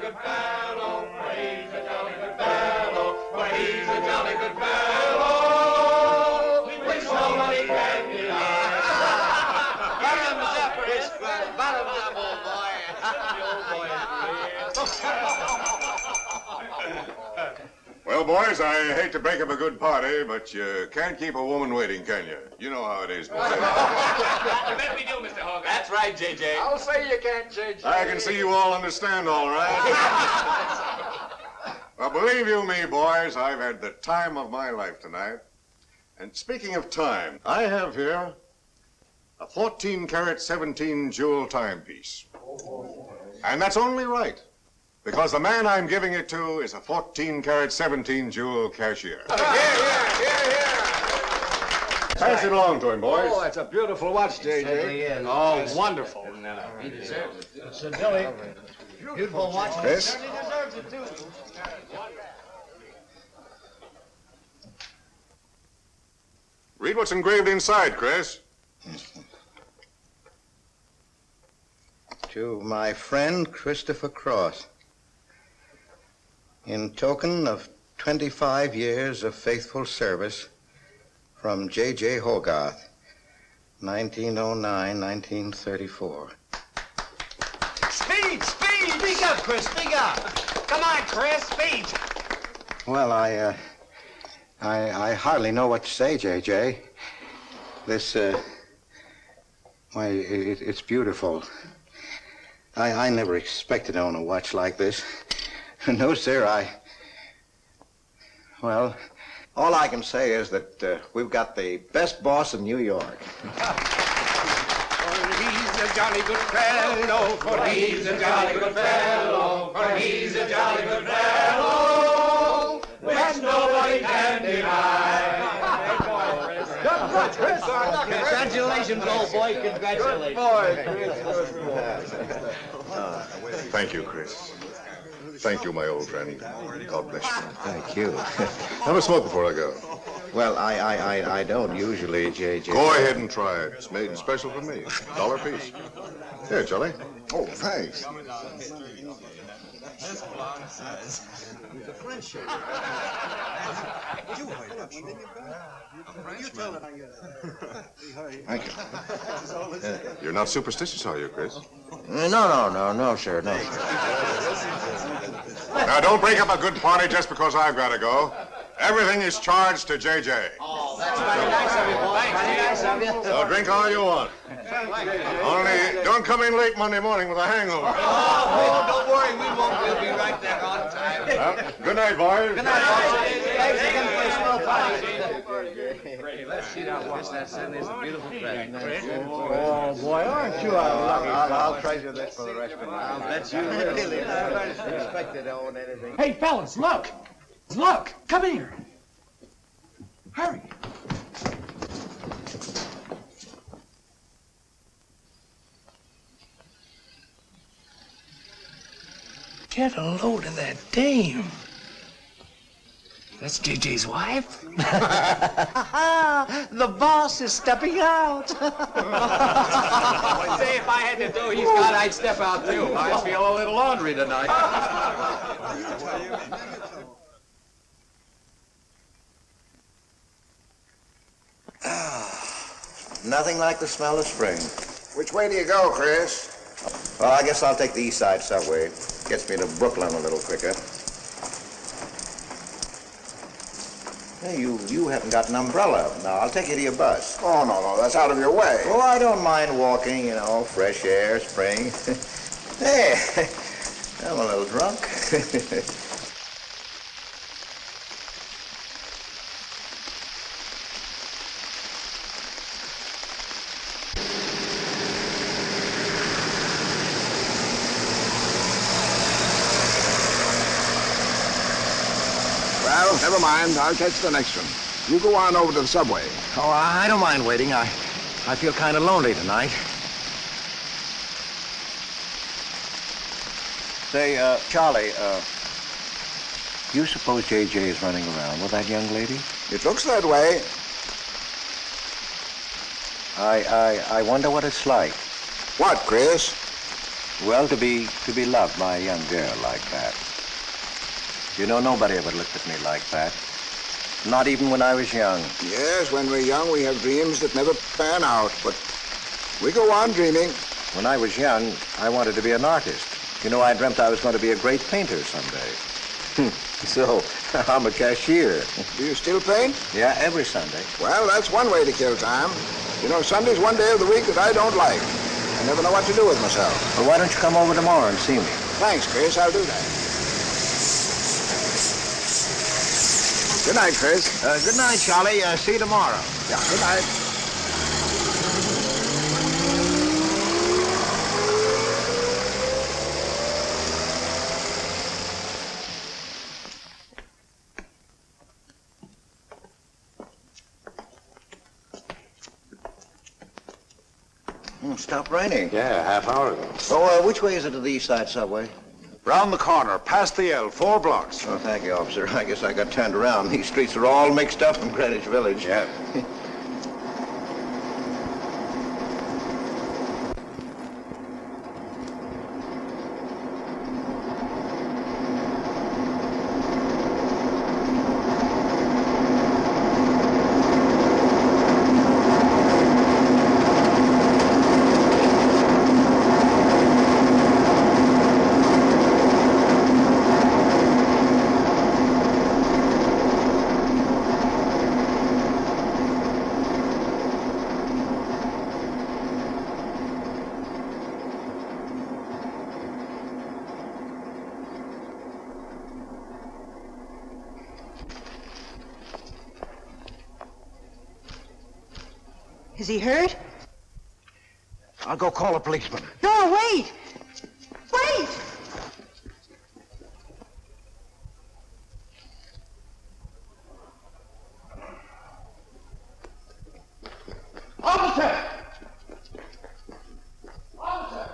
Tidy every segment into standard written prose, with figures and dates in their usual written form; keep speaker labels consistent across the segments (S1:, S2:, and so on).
S1: good fellow, for he's a jolly good fellow, for he's a jolly good fellow, which nobody can deny.
S2: Bottoms up, Chris. Bottoms up, old boy.
S3: Well, boys, I hate to break up a good party, but you can't keep a woman waiting, can you? You know how it is, boys.
S1: You bet we do, Mr. Hogan.
S2: That's right, J.J.
S4: I'll say you can't, J.J.
S3: I can see you all understand, all right. Well, believe you me, boys, I've had the time of my life tonight. And speaking of time, I have here a 14-karat, 17-jewel timepiece. And that's only right, because the man I'm giving it to is a 14-karat, 17-jewel cashier. Pass it along to him, boys.
S4: Oh, that's a beautiful watch, J.J.
S2: Oh, wonderful.
S1: He deserves it.
S4: So, Billy,
S2: Beautiful watch.
S3: Chris?
S2: He deserves it, too.
S3: Read what's engraved inside, Chris.
S5: To my friend Christopher Cross, in token of 25 years of faithful service, from J.J. Hogarth, 1909-1934.
S2: Speed! Speak up, Chris, speak up. Come on, Chris, speed.
S5: Well, I hardly know what to say, J.J. This, why, it's beautiful. I never expected to own a watch like this. No, sir, well, all I can say is that we've got the best boss in New York.
S1: For he's a jolly good fellow, for he's a jolly good fellow, for he's a jolly good fellow, which nobody can deny.
S4: Chris.
S2: Congratulations, old boy, congratulations.
S3: Thank you, Chris. Thank you, my old friend. God bless you.
S5: Thank you.
S3: Have a smoke before I go.
S5: Well, I don't usually, J.J.
S3: Go ahead and try it. It's made special for me. $1 a piece. Here, Charlie.
S6: Oh, thanks.
S5: Thank you.
S3: You're not superstitious, are you, Chris?
S5: No, sir, no.
S3: Now, don't break up a good party just because I've got to go. Everything is charged to J.J.
S2: Oh, that's very nice of you, boy. Very nice of you.
S3: So drink all you want. Only don't come in late Monday morning with a hangover.
S2: Oh, don't worry, we won't. We'll be right there on time.
S3: Well, good night, boys.
S2: Good night, boys. Thanks again for a swell party.
S1: Let's see that watch. That certainly is a beautiful present.
S4: Oh, boy, aren't you a lucky
S5: I'll treasure this for the rest of my life.
S2: I'll bet you will.
S5: Really, I don't expect to own anything.
S4: Hey, fellas, look. Look, come here. Hurry. Get a load of that dame. That's JJ's wife? The boss is stepping out.
S2: Say, if I had to do he's got, I'd step out, too. I feel a little laundry tonight.
S5: Nothing like the smell of spring.
S6: Which way do you go, Chris?
S5: Well, I guess I'll take the East Side subway. Gets me to Brooklyn a little quicker. Hey, you haven't got an umbrella. Now, I'll take you to your bus.
S6: Oh, no, that's out of your way.
S5: Oh, I don't mind walking, fresh air, spring. Hey, I'm a little drunk.
S6: Well, never mind. I'll catch the next one. You go on over to the subway.
S5: Oh, I don't mind waiting. I feel kind of lonely tonight. Say, Charlie, you suppose J.J. is running around with that young lady?
S6: It looks that way.
S5: I wonder what it's like.
S6: What, Chris?
S5: Well, to be loved by a young girl like that. You know, nobody ever looked at me like that. Not even when I was young.
S6: Yes, when we're young, we have dreams that never pan out, but we go on dreaming.
S5: When I was young, I wanted to be an artist. You know, I dreamt I was going to be a great painter someday. So, I'm a cashier.
S6: Do you still paint?
S5: Yeah, every Sunday.
S6: Well, that's one way to kill time. You know, Sunday's one day of the week that I don't like. I never know what to do with myself.
S5: Well, why don't you come over tomorrow and see me?
S6: Thanks, Chris. I'll do that. Good night, Chris.
S5: Good night, Charlie. See you tomorrow.
S6: Yeah, good night.
S5: Stopped raining.
S3: Yeah, half hour ago.
S5: Oh, which way is it to the East Side Subway?
S3: Round the corner, past the L, 4 blocks.
S5: Oh, thank you, officer. I guess I got turned around. These streets are all mixed up in Greenwich Village.
S3: Yeah.
S7: Is he hurt?
S5: I'll go call a policeman.
S7: No, wait! Wait!
S1: Officer! Officer!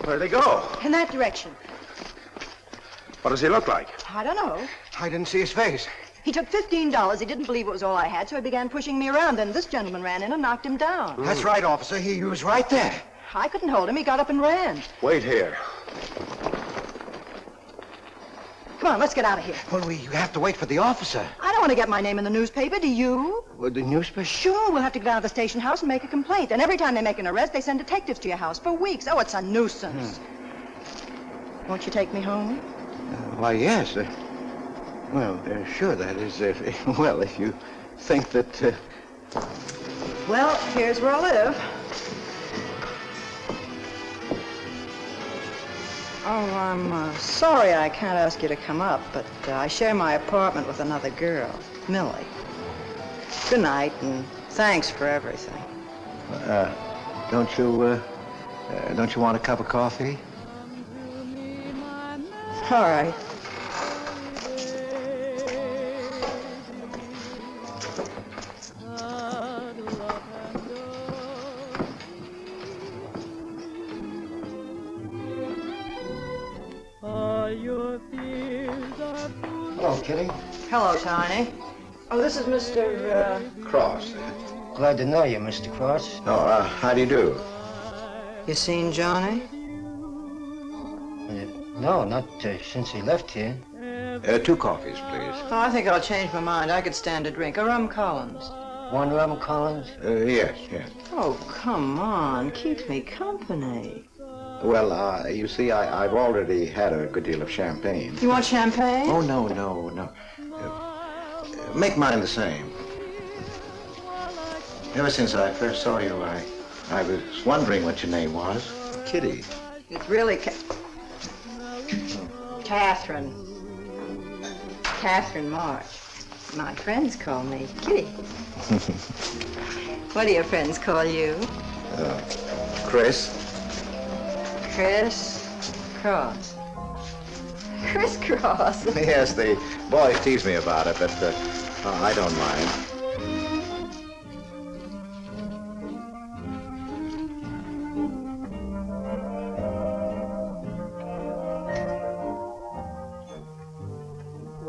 S3: Where'd they go?
S7: In that direction.
S3: What does he look like?
S7: I don't know.
S5: I didn't see his face.
S7: He took $15. He didn't believe it was all I had, so he began pushing me around. Then this gentleman ran in and knocked him down.
S5: That's right, officer. He was right there.
S7: I couldn't hold him. He got up and ran.
S3: Wait here.
S7: Come on, let's get out of here.
S5: Well, we have to wait for the officer.
S7: I don't want to get my name in the newspaper, do you?
S5: Well, the newspaper?
S7: Sure, we'll have to go down to the station house and make a complaint. And every time they make an arrest, they send detectives to your house for weeks. Oh, it's a nuisance. Won't you take me home?
S5: Why, yes. Sure, that is, well, if you think that,
S7: Well, here's where I live. Oh, I'm sorry I can't ask you to come up, but I share my apartment with another girl, Millie. Good night, and thanks for everything.
S5: don't you want a cup of coffee?
S7: All right.
S5: Hello, Kitty.
S7: Hello, Tiny. Oh, this is Mr.
S5: Cross.
S8: Glad to know you, Mr. Cross.
S5: Oh, how do you do?
S7: You seen Johnny?
S8: No, not since he left here.
S5: 2 coffees, please.
S7: Oh, I think I'll change my mind. I could stand a drink. A rum Collins.
S8: One rum Collins?
S5: Yes.
S7: Oh, come on. Keep me company.
S5: Well, you see, I've already had a good deal of champagne.
S7: You want champagne?
S5: Oh, no. Make mine the same. Ever since I first saw you, I was wondering what your name was. Kitty.
S7: It's really Catherine. Catherine March. My friends call me Kitty. What do your friends call you?
S5: Chris.
S7: Chris Cross. Chris Cross.
S5: Yes, the boys tease me about it, but I don't mind.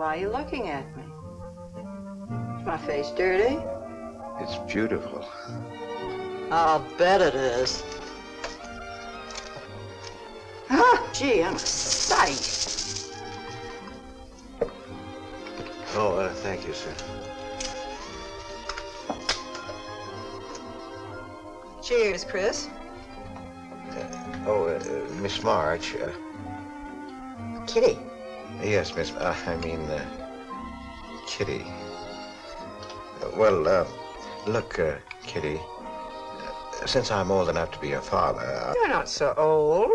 S7: why are you looking at me? Is my face dirty?
S5: It's beautiful.
S7: I'll bet it is. Ah, gee, I'm a sight.
S5: Oh, thank you, sir.
S7: Cheers, Chris.
S5: Miss March.
S7: Kitty.
S5: Yes, Miss. Kitty. Look, Kitty. Since I'm old enough to be your father.
S7: You're not so old.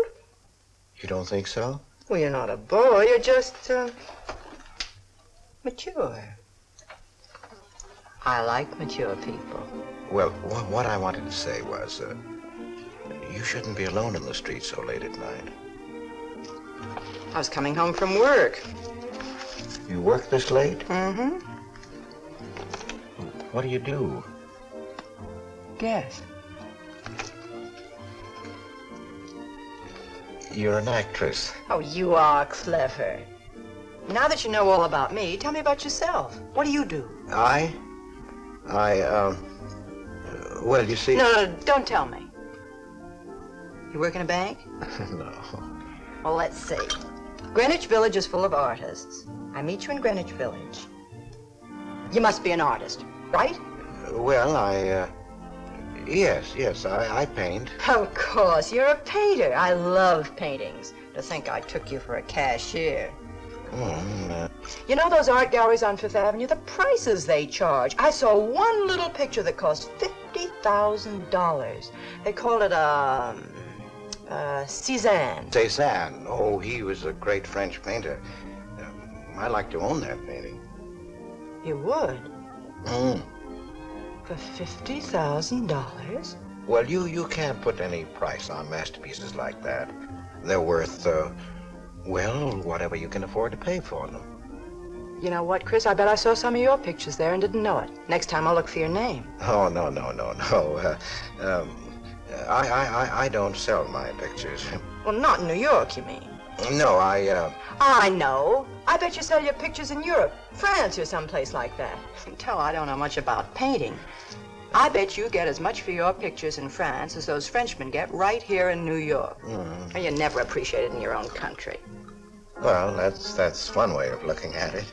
S5: You don't think so?
S7: Well, you're not a boy. You're just, mature. I like mature people.
S5: Well, what I wanted to say was, you shouldn't be alone in the street so late at night.
S7: I was coming home from work.
S5: You work this late?
S7: Mm-hmm.
S5: What do you do?
S7: Guess.
S5: You're an actress.
S7: Oh, you are clever. Now that you know all about me, tell me about yourself. What do you do?
S5: Well, you see...
S7: No, don't tell me. You work in a bank?
S5: No.
S7: Well, let's see. Greenwich Village is full of artists. I meet you in Greenwich Village. You must be an artist, right?
S5: Well, Yes, I paint.
S7: Of course, you're a painter. I love paintings. To think I took you for a cashier. You know those art galleries on Fifth Avenue? The prices they charge. I saw one little picture that cost $50,000. They called it Cézanne.
S5: Cézanne. Oh, he was a great French painter. I'd like to own that painting.
S7: You would? For $50,000?
S5: Well, you can't put any price on masterpieces like that. They're worth, whatever you can afford to pay for them.
S7: You know what, Chris? I bet I saw some of your pictures there and didn't know it. Next time I'll look for your name.
S5: Oh, no. I don't sell my pictures.
S7: Well, not in New York, you mean?
S5: No,
S7: I know. I bet you sell your pictures in Europe, France, or someplace like that. You can tell I don't know much about painting. I bet you get as much for your pictures in France as those Frenchmen get right here in New York. And you're never appreciated in your own country.
S5: Well, that's one way of looking at it.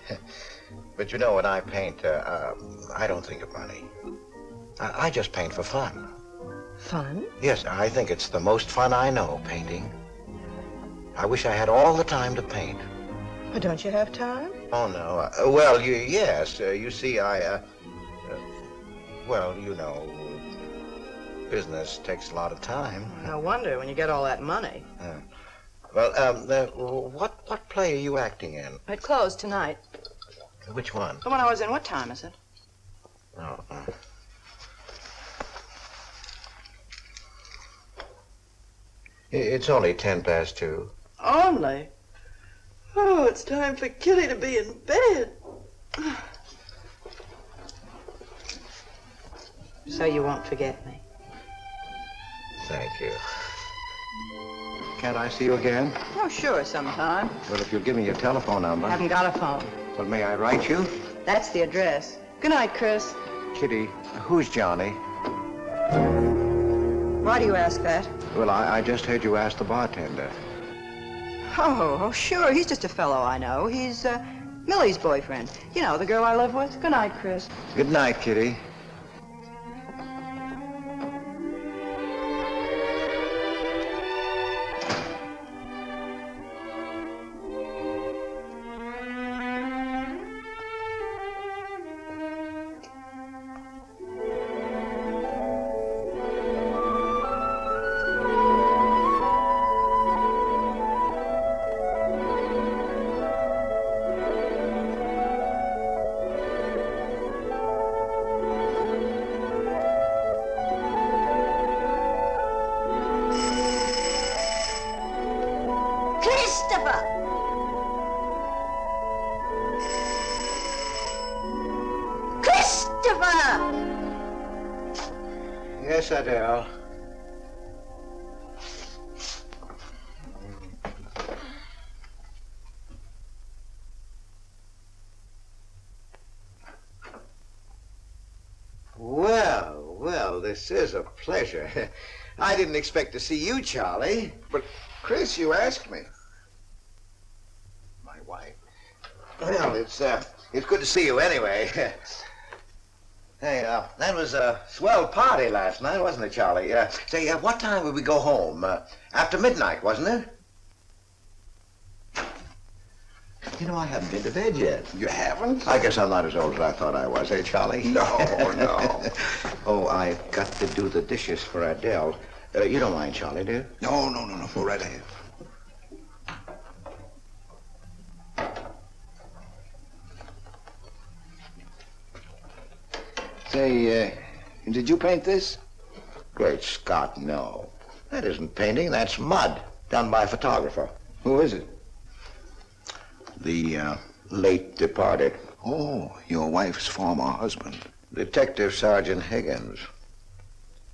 S5: But you know, when I paint, I don't think of money. I just paint for fun.
S7: Fun?
S5: Yes, I think it's the most fun I know, painting. I wish I had all the time to paint.
S7: Well, don't you have time?
S5: Oh, no. Yes. You see, business takes a lot of time.
S7: No wonder when you get all that money.
S5: What play are you acting in?
S7: It closed tonight.
S5: Which one?
S7: The one I was in. What time is it?
S5: Oh. It's only 2:10.
S7: Only? Oh, it's time for Kitty to be in bed. So you won't forget me.
S5: Thank you. Can't I see you again?
S7: Oh, sure, sometime.
S5: Well, if you'll give me your telephone number.
S7: I haven't got a phone.
S5: Well, may I write you?
S7: That's the address. Good night, Chris.
S5: Kitty, who's Johnny?
S7: Why do you ask that?
S5: Well, I just heard you ask the bartender.
S7: Oh, sure. He's just a fellow I know. He's Millie's boyfriend. You know, the girl I live with. Good night, Chris.
S5: Good night, Kitty. Yes, Adele. this is a pleasure. I didn't expect to see you, Charlie.
S6: But, Chris, you asked me.
S5: My wife. Well, it's good to see you anyway. Hey, that was a swell party last night, wasn't it, Charlie? Say, what time would we go home? After midnight, wasn't it? You know, I haven't been to bed yet.
S6: You haven't?
S5: I guess I'm not as old as I thought I was, eh, Charlie?
S6: No, no.
S5: Oh, I've got to do the dishes for Adele. You don't mind, Charlie, do you?
S6: No. Go right ahead. Say, did you paint this?
S5: Great Scott, no. That isn't painting, that's mud, done by a photographer.
S6: Who is it?
S5: The late departed
S6: Oh, your wife's former husband.
S5: Detective Sergeant Higgins.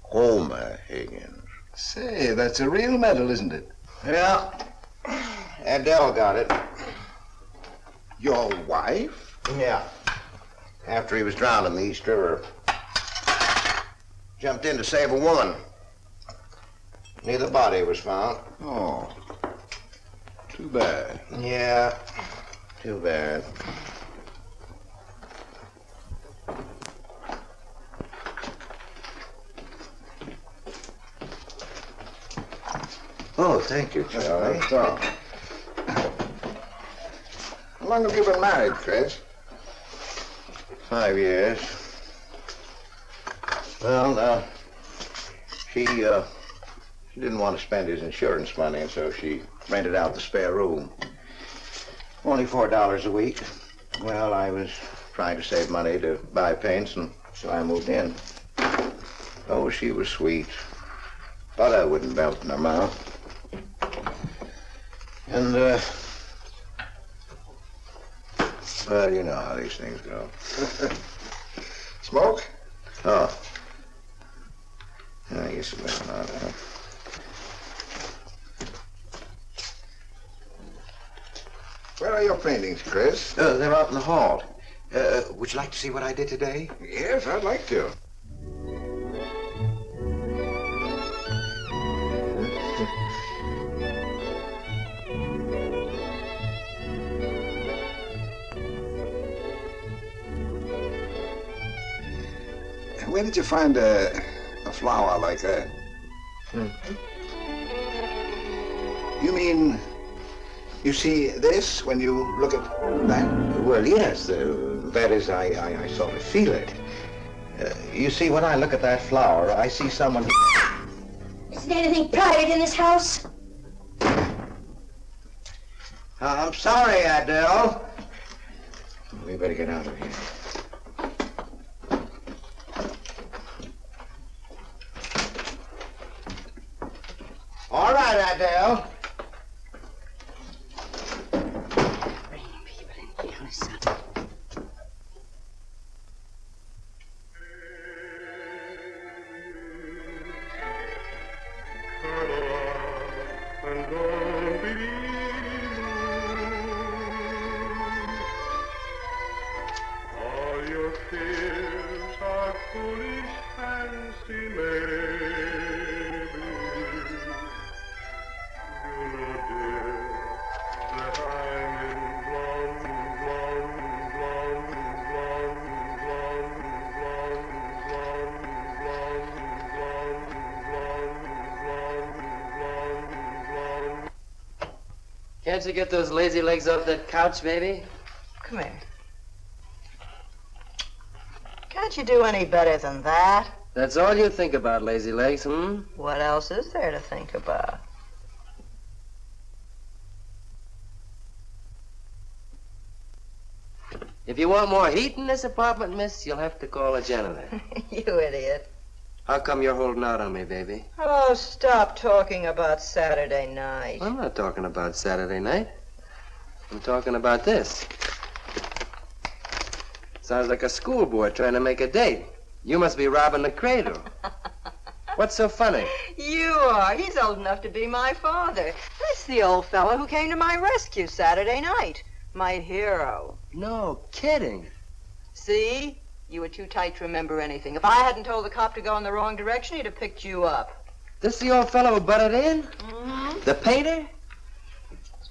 S5: Homer Higgins.
S6: Say, that's a real medal, isn't it?
S5: Yeah. Adele got it.
S6: Your wife?
S5: Yeah. After he was drowned in the East River. Jumped in to save a woman. Neither body was found.
S6: Oh, too bad.
S5: Yeah, too bad. Oh, thank you, Charlie.
S6: That's all. How long have you been married, Chris?
S5: 5 years. Well, she didn't want to spend his insurance money, and so she rented out the spare room. Only $4 a week. Well, I was trying to save money to buy paints, and so I moved in. Oh, she was sweet. Butter wouldn't melt in her mouth. And, well, you know how these things go.
S6: Smoke?
S5: Oh. I guess it went on, huh?
S6: Where are your paintings, Chris?
S5: They're out in the hall. Would you like to see what I did today?
S6: Yes, I'd like to. Where did you find a flower like that? You mean you see this when you look at that?
S5: Well, yes. That is, I sort of feel it. You see, when I look at that flower, I see someone...
S9: Isn't anything private in this house?
S5: I'm sorry, Adele. We better get out of here. All right, Adele.
S9: Bringing people in here, son.
S1: All your fears are foolish fancy, maybe. You know, dear, that I'm in blonde, blonde, blonde, blonde, blonde, blonde, blonde, blonde, blonde, blonde, blonde.
S2: Can't you get those lazy legs off that couch, baby?
S7: Come here. Can't you do any better than that?
S2: That's all you think about, lazy legs, hmm?
S7: What else is there to think about?
S2: If you want more heat in this apartment, miss, you'll have to call a janitor.
S7: You idiot.
S2: How come you're holding out on me, baby?
S7: Oh, stop talking about Saturday night.
S2: I'm not talking about Saturday night. I'm talking about this. Sounds like a schoolboy trying to make a date. You must be robbing the cradle. What's so funny?
S7: You are. He's old enough to be my father. That's the old fellow who came to my rescue Saturday night. My hero.
S2: No kidding.
S7: See? You were too tight to remember anything. If I hadn't told the cop to go in the wrong direction, he'd have picked you up.
S2: This the old fellow who butted in?
S7: Mm-hmm.
S2: The painter?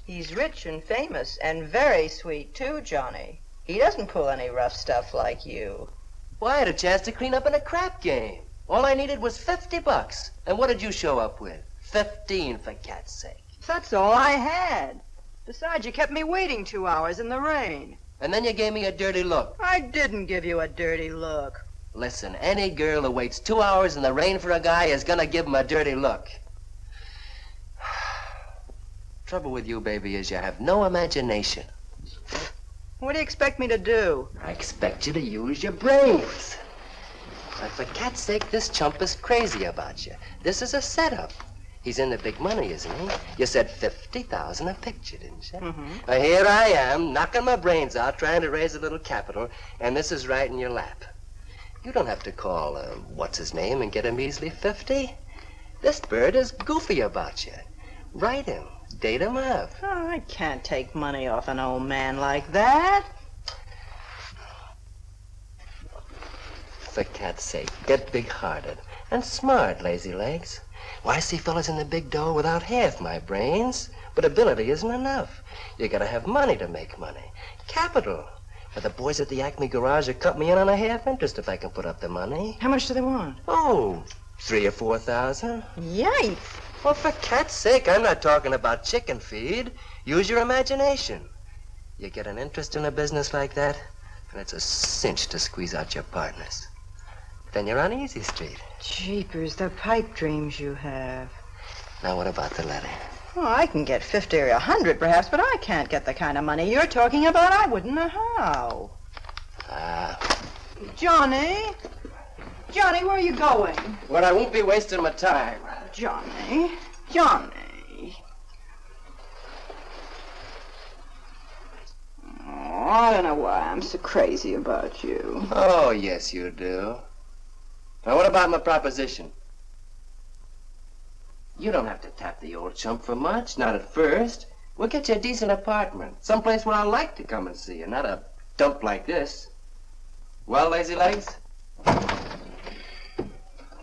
S7: He's rich and famous and very sweet, too, Johnny. He doesn't pull any rough stuff like you.
S2: Well, I had a chance to clean up in a crap game. All I needed was $50. And what did you show up with? 15, for cat's sake.
S7: That's all I had. Besides, you kept me waiting 2 hours in the rain.
S2: And then you gave me a dirty look.
S7: I didn't give you a dirty look.
S2: Listen, any girl who waits 2 hours in the rain for a guy is gonna give him a dirty look. Trouble with you, baby, is you have no imagination.
S7: What do you expect me to do?
S2: I expect you to use your brains. But for cat's sake, this chump is crazy about you. This is a setup. He's in the big money, isn't he? You said 50,000 a picture, didn't you?
S7: Mm-hmm.
S2: Well, here I am, knocking my brains out, trying to raise a little capital, and this is right in your lap. You don't have to call, what's-his-name and get a measly 50. This bird is goofy about you. Write him. Date him up.
S7: Oh, I can't take money off an old man like that.
S2: For cat's sake, get big-hearted and smart, lazy legs. Why, I see fellas in the big dough without half my brains, but ability isn't enough. You gotta have money to make money. Capital. But the boys at the Acme garage will cut me in on a half interest if I can put up the money.
S7: How much do they want?
S2: Oh, 3,000 or 4,000.
S7: Yikes.
S2: Well, for cat's sake, I'm not talking about chicken feed. Use your imagination. You get an interest in a business like that, and it's a cinch to squeeze out your partners. Then you're on easy street.
S7: Jeepers, the pipe dreams you have.
S2: Now, what about the letter?
S7: Oh, I can get 50 or 100 perhaps, but I can't get the kind of money you're talking about. I wouldn't know how. Johnny? Johnny, where are you going?
S2: Well, I won't be wasting my time.
S7: Johnny? Johnny? Oh, I don't know why I'm so crazy about you.
S2: Oh, yes, you do. Now, what about my proposition? You don't have to tap the old chump for much, not at first. We'll get you a decent apartment, someplace where I like to come and see you, not a dump like this. Well, lazy legs?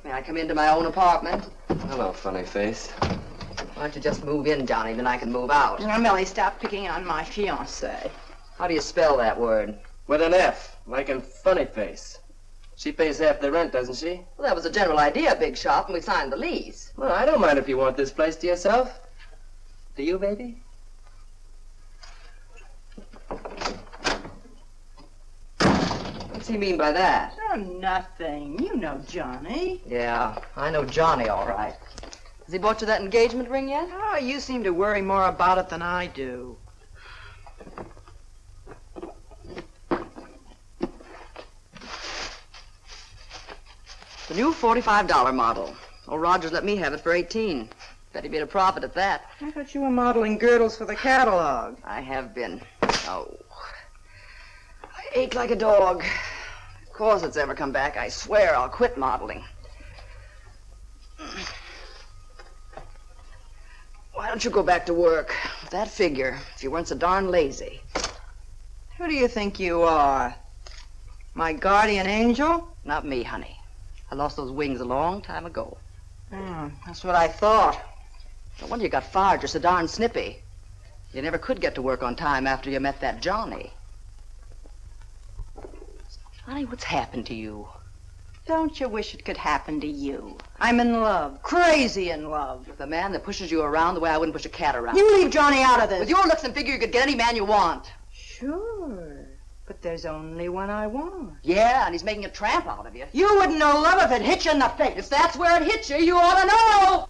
S10: May I come into my own apartment?
S2: Hello, funny face.
S10: Why don't you just move in, Johnny, then I can move out.
S7: Now, Millie, stop picking on my fiancée.
S10: How do you spell that word?
S2: With an F, like in funny face. She pays half the rent, doesn't she?
S10: Well, that was the general idea, Big Shot, when we signed the lease.
S2: Well, I don't mind if you want this place to yourself. Do you, baby?
S10: What's he mean by that?
S7: Oh, nothing. You know Johnny.
S10: Yeah, I know Johnny, all right. Has he bought you that engagement ring yet?
S7: Oh, you seem to worry more about it than I do.
S10: The new $45 model. Old Rogers let me have it for $18. Bet he made a profit at that.
S7: I thought you were modeling girdles for the catalog.
S10: I have been. Oh. I ache like a dog. If corsets ever come back, I swear I'll quit modeling. Why don't you go back to work? With that figure, if you weren't so darn lazy.
S7: Who do you think you are? My guardian angel?
S10: Not me, honey. I lost those wings a long time ago.
S7: That's what I thought.
S10: No wonder you got fired. You're so darn snippy. You never could get to work on time after you met that Johnny. Honey, what's happened to you?
S7: Don't you wish it could happen to you? I'm in love. Crazy in love.
S10: With a man that pushes you around the way I wouldn't push a cat around.
S7: You leave Johnny out of this.
S10: With your looks and figure, you could get any man you want.
S7: Sure. But there's only one I want.
S10: Yeah, and he's making a tramp out of you.
S7: You wouldn't know love if it hit you in the face.
S10: If that's where it hit you, you ought to know.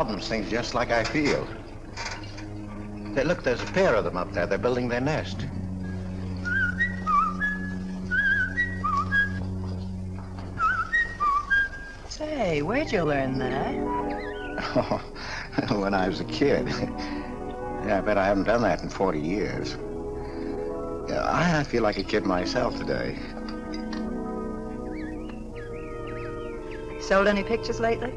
S5: album sings just like I feel. Hey, look, there's a pair of them up there. They're building their nest.
S7: Say, where'd you learn that?
S5: Oh, when I was a kid. Yeah, I bet I haven't done that in 40 years. Yeah, I feel like a kid myself today.
S7: Sold any pictures lately?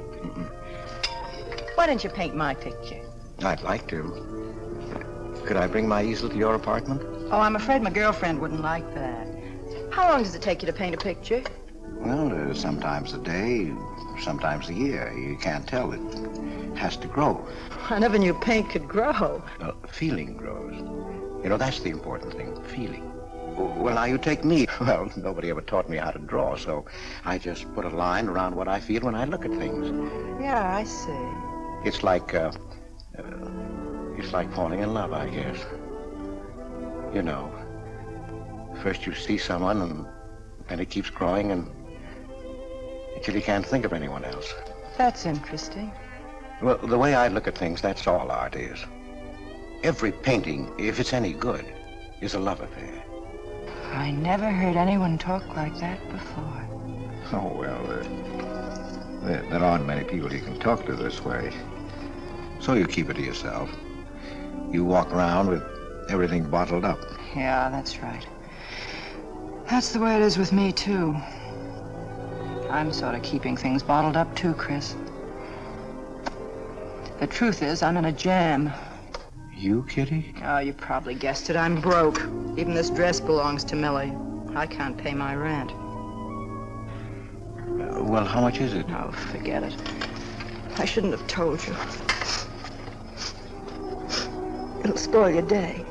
S7: Why don't you paint my picture?
S5: I'd like to. Could I bring my easel to your apartment?
S7: Oh, I'm afraid my girlfriend wouldn't like that. How long does it take you to paint a picture?
S5: Well, sometimes a day, sometimes a year. You can't tell. It has to grow.
S7: I never knew paint could grow.
S5: Feeling grows. You know, that's the important thing, feeling. Well, now you take me. Well, nobody ever taught me how to draw, so I just put a line around what I feel when I look at things.
S7: Yeah, I see.
S5: It's like falling in love, I guess. You know, first you see someone and then it keeps growing until you can't think of anyone else.
S7: That's interesting.
S5: Well, the way I look at things, that's all art is. Every painting, if it's any good, is a love affair.
S7: I never heard anyone talk like that before.
S5: Oh, well, there aren't many people you can talk to this way. So you keep it to yourself. You walk around with everything bottled up.
S7: Yeah, that's right. That's the way it is with me, too. I'm sort of keeping things bottled up, too, Chris. The truth is, I'm in a jam.
S5: You, Kitty?
S7: Oh, you probably guessed it. I'm broke. Even this dress belongs to Millie. I can't pay my rent.
S5: Well, how much is it?
S7: Oh, forget it. I shouldn't have told you. It'll spoil your day.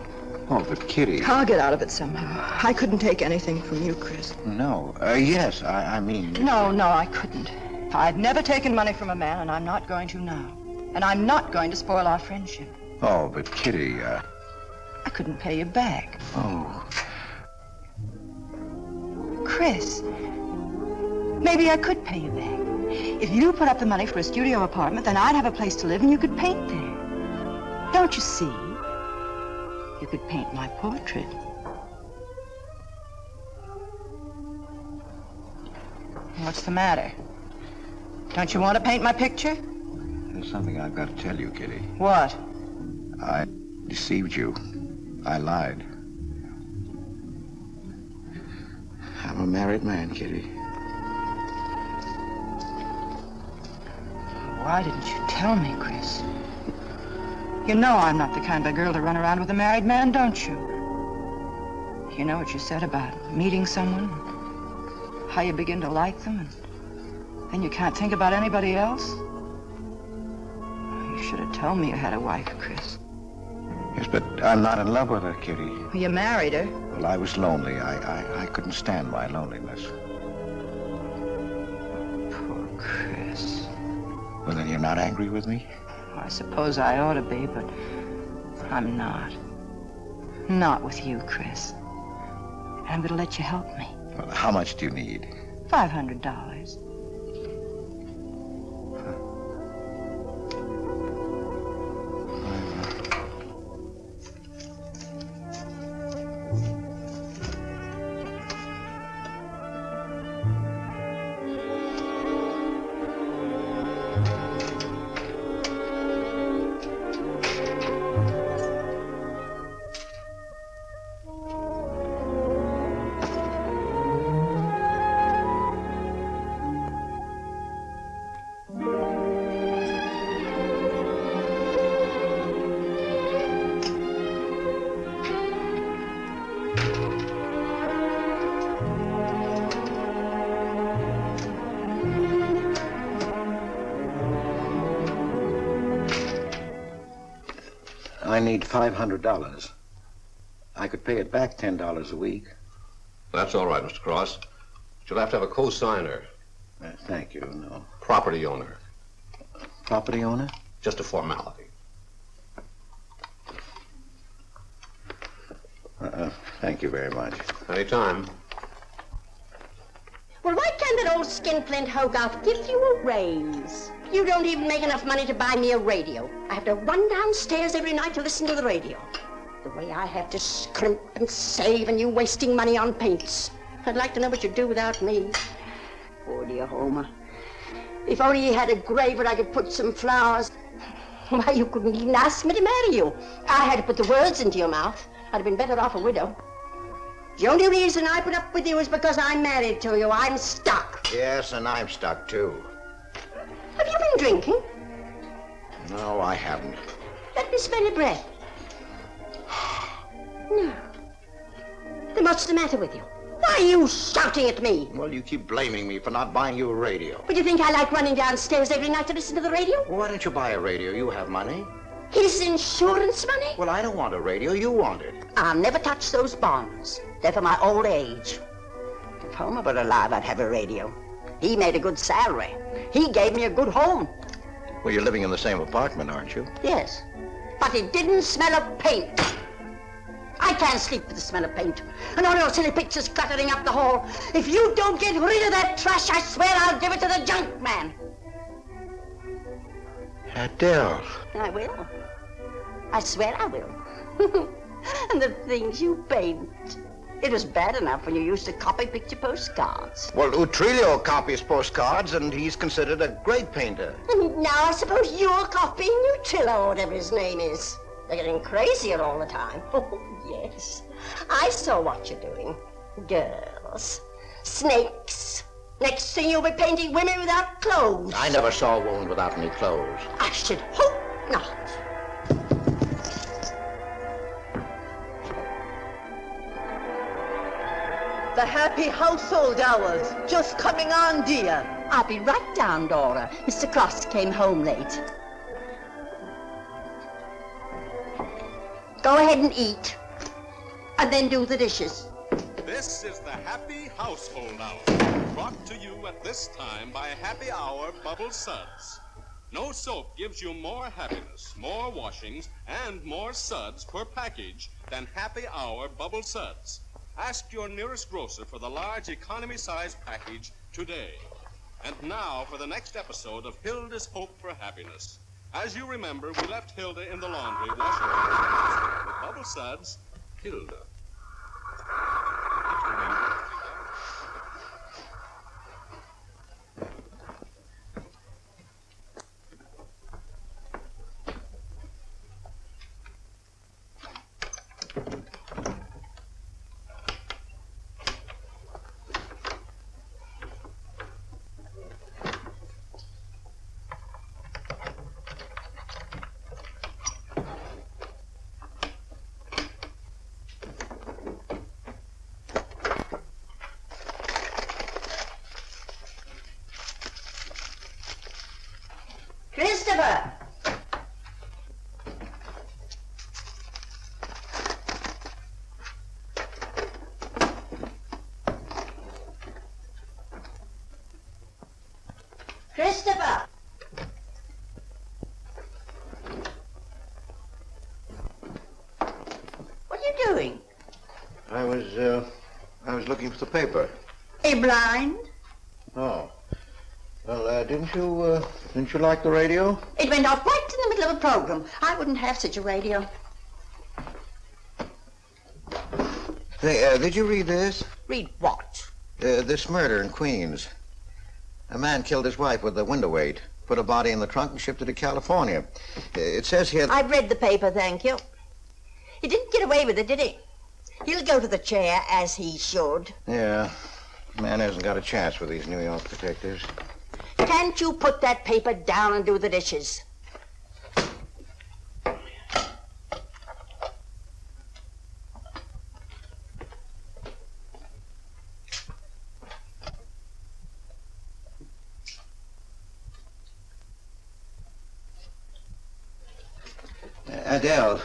S5: Oh, but Kitty...
S7: I'll get out of it somehow. I couldn't take anything from you, Chris.
S5: No. Yes, I mean...
S7: No, I couldn't. I've never taken money from a man, and I'm not going to now. And I'm not going to spoil our friendship.
S5: Oh, but Kitty,
S7: I couldn't pay you back.
S5: Oh.
S7: Chris, maybe I could pay you back. If you put up the money for a studio apartment, then I'd have a place to live and you could paint there. Don't you see? You could paint my portrait. What's the matter? Don't you want to paint my picture?
S5: There's something I've got to tell you, Kitty.
S7: What?
S5: I deceived you. I lied. I'm a married man, Kitty.
S7: Why didn't you tell me, Chris? You know I'm not the kind of girl to run around with a married man, don't you? You know what you said about meeting someone, how you begin to like them, and then you can't think about anybody else? You should have told me you had a wife, Chris.
S5: Yes, but I'm not in love with her, Kitty.
S7: You married her.
S5: Well, I was lonely. I couldn't stand my loneliness.
S7: Poor Chris.
S5: Well, then you're not angry with me?
S7: I suppose I ought to be, but I'm not. Not with you, Chris. And I'm going to let you help me.
S5: Well, how much do you need?
S7: $500.
S5: I need $500. I could pay it back $10 a week.
S11: That's all right, Mr. Cross. But you'll have to have a co-signer.
S5: Thank you, no.
S11: Property owner.
S5: Property owner?
S11: Just a formality.
S5: Thank you very much.
S11: Anytime.
S9: Well, why can't that old skinflint Hogarth give you a raise? You don't even make enough money to buy me a radio. I have to run downstairs every night to listen to the radio. The way I have to scrimp and save and you wasting money on paints. I'd like to know what you'd do without me. Poor dear Homer. If only he had a grave where I could put some flowers. Why, you couldn't even ask me to marry you. I had to put the words into your mouth. I'd have been better off a widow. The only reason I put up with you is because I'm married to you. I'm stuck.
S6: Yes, and I'm stuck, too.
S9: Have you been drinking?
S6: No, I haven't.
S9: Let me smell your breath. No. Then what's the matter with you? Why are you shouting at me?
S6: Well, you keep blaming me for not buying you a radio.
S9: But you think I like running downstairs every night to listen to the radio?
S6: Well, why don't you buy a radio? You have money.
S9: His insurance money?
S6: Well, I don't want a radio. You want it.
S9: I'll never touch those bonds. They're for my old age. If Homer were alive, I'd have a radio. He made a good salary. He gave me a good home.
S6: Well, you're living in the same apartment, aren't you?
S9: Yes, but it didn't smell of paint. I can't sleep with the smell of paint. And all your silly pictures cluttering up the hall. If you don't get rid of that trash, I swear I'll give it to the junk man.
S6: Adele.
S9: I will. I swear I will. And the things you paint. It was bad enough when you used to copy picture postcards.
S6: Well, Utrillo copies postcards, and he's considered a great painter.
S9: And now I suppose you're copying Utrillo, or whatever his name is. They're getting crazier all the time. Oh, yes. I saw what you're doing. Girls. Snakes. Next thing you'll be painting women without clothes.
S6: I never saw a woman without any clothes.
S9: I should hope not.
S12: The happy household hours just coming on, dear.
S9: I'll be right down, Dora. Mr. Cross came home late. Go ahead and eat. And then do the dishes.
S13: This is the Happy Household Hour, brought to you at this time by Happy Hour Bubble Suds. No soap gives you more happiness, more washings, and more suds per package than Happy Hour Bubble Suds. Ask your nearest grocer for the large economy-size package today. And now for the next episode of Hilda's Hope for Happiness. As you remember, we left Hilda in the laundry washing her with Bubble Suds, Hilda.
S9: Christopher! Christopher! What are you doing?
S6: I was looking for the paper.
S9: Are you blind?
S6: Oh. Well, didn't you like the radio?
S9: It went off right in the middle of a program. I wouldn't have such a radio.
S6: Hey, did you read this?
S9: Read what?
S6: This murder in Queens. A man killed his wife with a window weight, put a body in the trunk and shipped it to California. It says here...
S9: I've read the paper, thank you. He didn't get away with it, did he? He'll go to the chair, as he should.
S6: Yeah. Man hasn't got a chance with these New York detectives.
S9: Can't you put that paper down and do the dishes?
S5: Adele,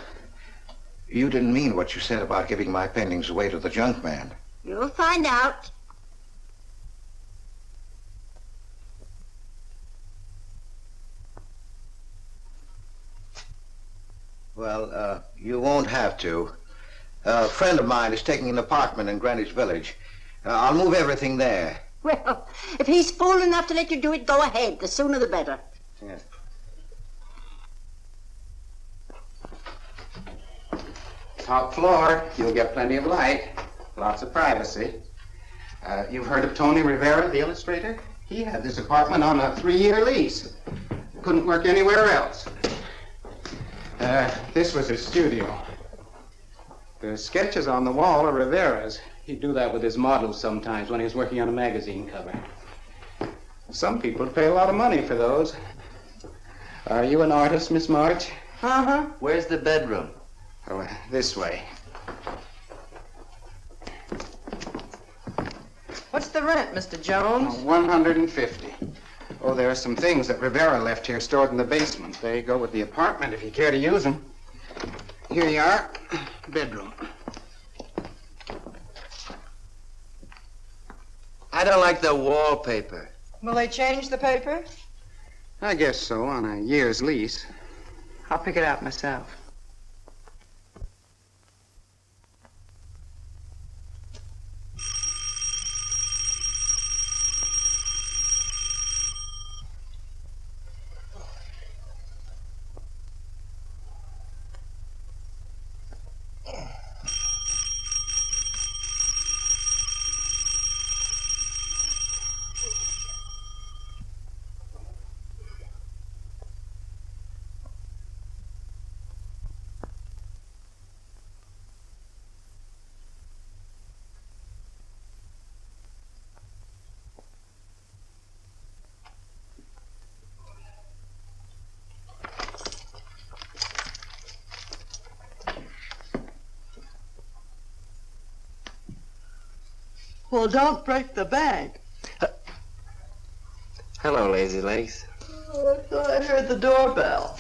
S5: you didn't mean what you said about giving my paintings away to the junk man.
S9: You'll find out.
S5: Well, you won't have to. A friend of mine is taking an apartment in Greenwich Village. I'll move everything there.
S9: Well, if he's fool enough to let you do it, go ahead. The sooner the better.
S5: Yes.
S14: Top floor, you'll get plenty of light, lots of privacy. You've heard of Tony Rivera, the illustrator? He had this apartment on a 3-year lease. Couldn't work anywhere else. This was his studio. The sketches on the wall are Rivera's. He'd do that with his models sometimes when he was working on a magazine cover. Some people would pay a lot of money for those. Are you an artist, Miss March?
S2: Uh-huh. Where's the bedroom?
S14: Oh, this way.
S10: What's the rent, Mr. Jones?
S14: $150. Oh, there are some things that Rivera left here stored in the basement. They go with the apartment if you care to use them. Here you are. Bedroom.
S2: I don't like the wallpaper.
S10: Will they change the paper?
S14: I guess so, on a year's lease.
S10: I'll pick it out myself.
S12: Well, don't break the bank.
S2: Hello, Lazy Legs.
S12: Oh, I thought I heard the doorbell.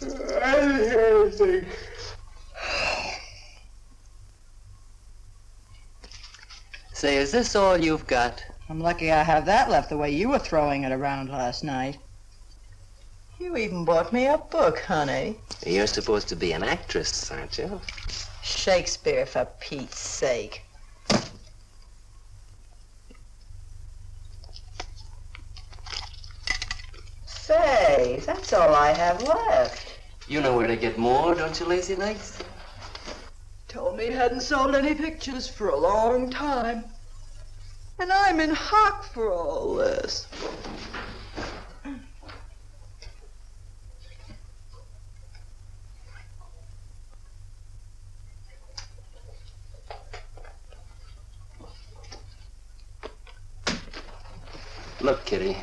S12: I didn't hear anything.
S2: Say, is this all you've got?
S10: I'm lucky I have that left the way you were throwing it around last night.
S12: You even bought me a book, honey.
S2: You're supposed to be an actress, aren't you?
S10: Shakespeare, for Pete's sake. Say, that's all I have left.
S2: You know where to get more, don't you, Lazy Legs?
S12: Told me he hadn't sold any pictures for a long time. And I'm in hock for all this.
S2: Look, Kitty.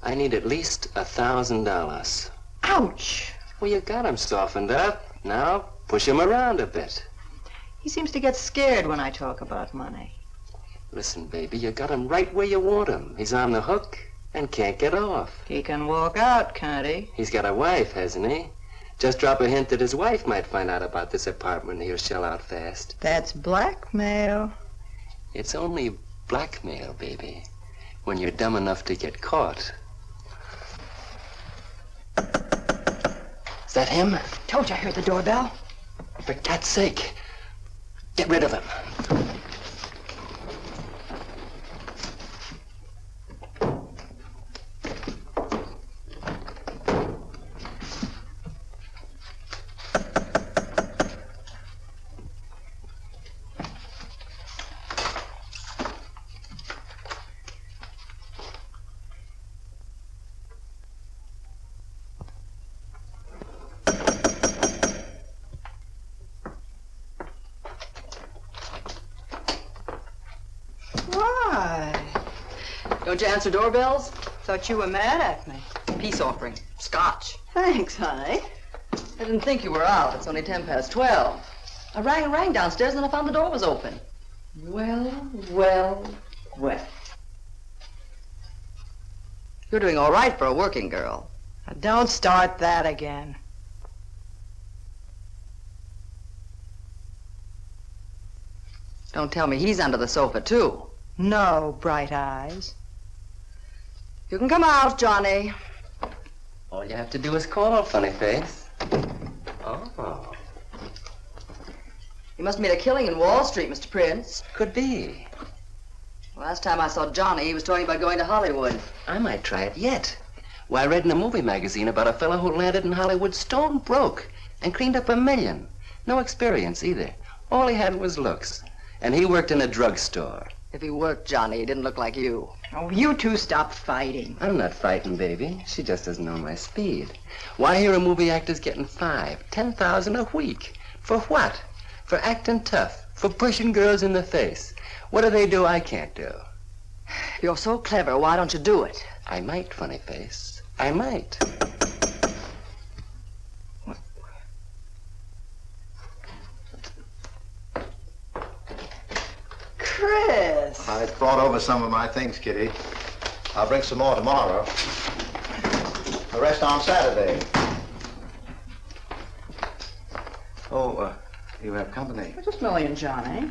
S2: I need at least $1,000.
S10: Ouch!
S2: Well, you got him softened up. Now, push him around a bit.
S10: He seems to get scared when I talk about money.
S2: Listen, baby, you got him right where you want him. He's on the hook and can't get off.
S10: He can walk out, can't he?
S2: He's got a wife, hasn't he? Just drop a hint that his wife might find out about this apartment and he'll shell out fast.
S10: That's blackmail.
S2: It's only blackmail, baby, when you're dumb enough to get caught. Is that him?
S10: Told you I heard the doorbell.
S2: For God's sake, get rid of him.
S10: Don't you answer doorbells? Thought you were mad at me. Peace offering. Scotch.
S12: Thanks, honey.
S10: I didn't think you were out. It's only 12:10. I rang downstairs and I found the door was open. Well. You're doing all right for a working girl.
S7: Now, don't start that again.
S10: Don't tell me he's under the sofa, too.
S7: No, Bright Eyes.
S10: You can come out, Johnny.
S2: All you have to do is call, funny face. Oh.
S10: You must have made a killing in Wall Street, Mr. Prince.
S2: Could be.
S10: Well, Last time I saw Johnny, he was talking about going to Hollywood.
S2: I might try it yet. Well, I read in a movie magazine about a fellow who landed in Hollywood stone broke and cleaned up $1 million. No experience either. All he had was looks. And he worked in a drugstore.
S10: If he worked, Johnny, he didn't look like you.
S7: Oh, you two stop fighting.
S2: I'm not fighting, baby. She just doesn't know my speed. Why, here a movie actor's getting $5,000, $10,000 a week. For what? For acting tough. For pushing girls in the face. What do they do I can't do?
S10: You're so clever. Why don't you do it?
S2: I might, funny face. I might.
S7: Chris!
S6: I brought over some of my things, Kitty. I'll bring some more tomorrow. The rest on Saturday. Oh, you have company.
S7: Just Millie and Johnny.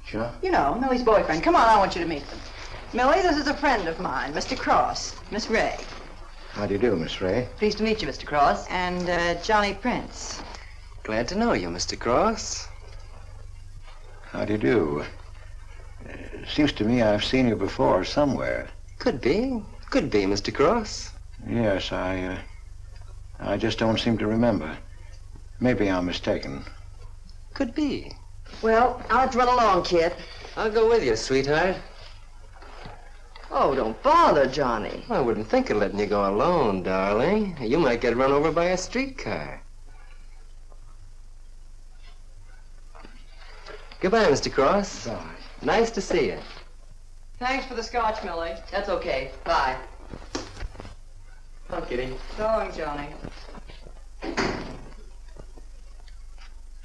S6: Sure.
S7: You know, Millie's boyfriend. Come on, I want you to meet them. Millie, this is a friend of mine, Mr. Cross, Miss Ray.
S6: How do you do, Miss Ray?
S10: Pleased to meet you, Mr. Cross.
S7: And Johnny Prince.
S2: Glad to know you, Mr. Cross.
S5: How do you do? Seems to me I've seen you before somewhere.
S2: Could be. Could be, Mr. Cross.
S5: Yes, I just don't seem to remember. Maybe I'm mistaken.
S2: Could be.
S10: Well, I'll have to run along, kid.
S2: I'll go with you, sweetheart.
S10: Oh, don't bother, Johnny.
S2: I wouldn't think of letting you go alone, darling. You might get run over by a streetcar. Goodbye, Mr. Cross.
S5: Bye.
S2: Nice to see you.
S7: Thanks for the scotch, Millie.
S10: That's okay. Bye.
S2: Oh, Kitty.
S7: So long, Johnny.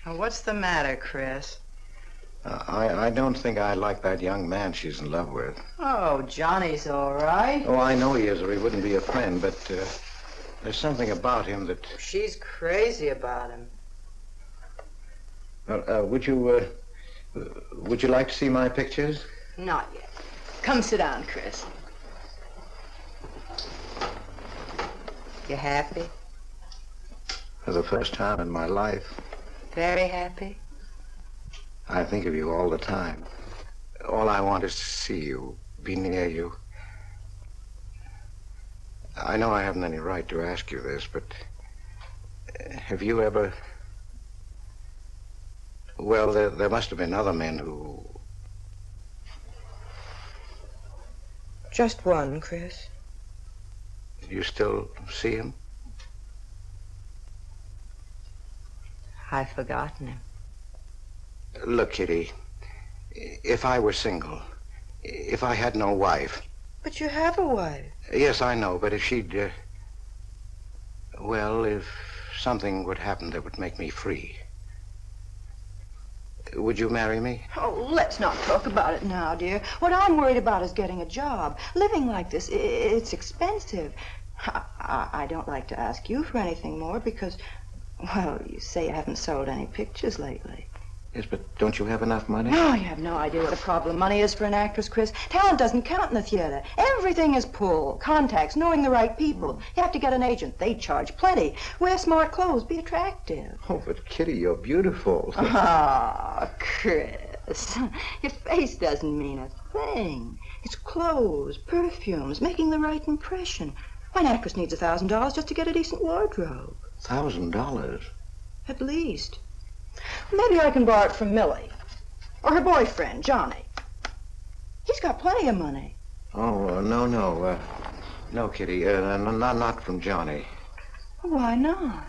S7: Now, what's the matter, Chris?
S5: I don't think I like that young man she's in love with.
S7: Oh, Johnny's all right.
S5: Oh, I know he is, or he wouldn't be a friend, but there's something about him that...
S7: She's crazy about him.
S5: Well, would you like to see my pictures?
S7: Not yet. Come sit down, Chris. You happy?
S5: For the first time in my life.
S7: Very happy?
S5: I think of you all the time. All I want is to see you, be near you. I know I haven't any right to ask you this, but have you ever... Well, there must have been other men who...
S7: Just one, Chris.
S5: You still see him?
S7: I've forgotten him.
S5: Look, Kitty, if I were single, if I had no wife...
S7: But you have a wife.
S5: Yes, I know, but if she'd... well, if something would happen that would make me free... Would you marry me?
S7: Oh, let's not talk about it now, dear. What I'm worried about is getting a job. Living like this, it's expensive. I don't like to ask you for anything more because, well, you say you haven't sold any pictures lately.
S5: Yes, but don't you have enough money?
S7: No, you have no idea what a problem money is for an actress, Chris. Talent doesn't count in the theater. Everything is pull, contacts, knowing the right people. You have to get an agent. They charge plenty. Wear smart clothes. Be attractive.
S5: Oh, but Kitty, you're beautiful.
S7: Ah, Chris. Your face doesn't mean a thing. It's clothes, perfumes, making the right impression. Why, an actress needs $1,000 just to get a decent wardrobe.
S5: $1,000?
S7: At least. Maybe I can borrow it from Millie. Or her boyfriend, Johnny. He's got plenty of money.
S5: Oh, no. No, Kitty, not from Johnny.
S7: Why not?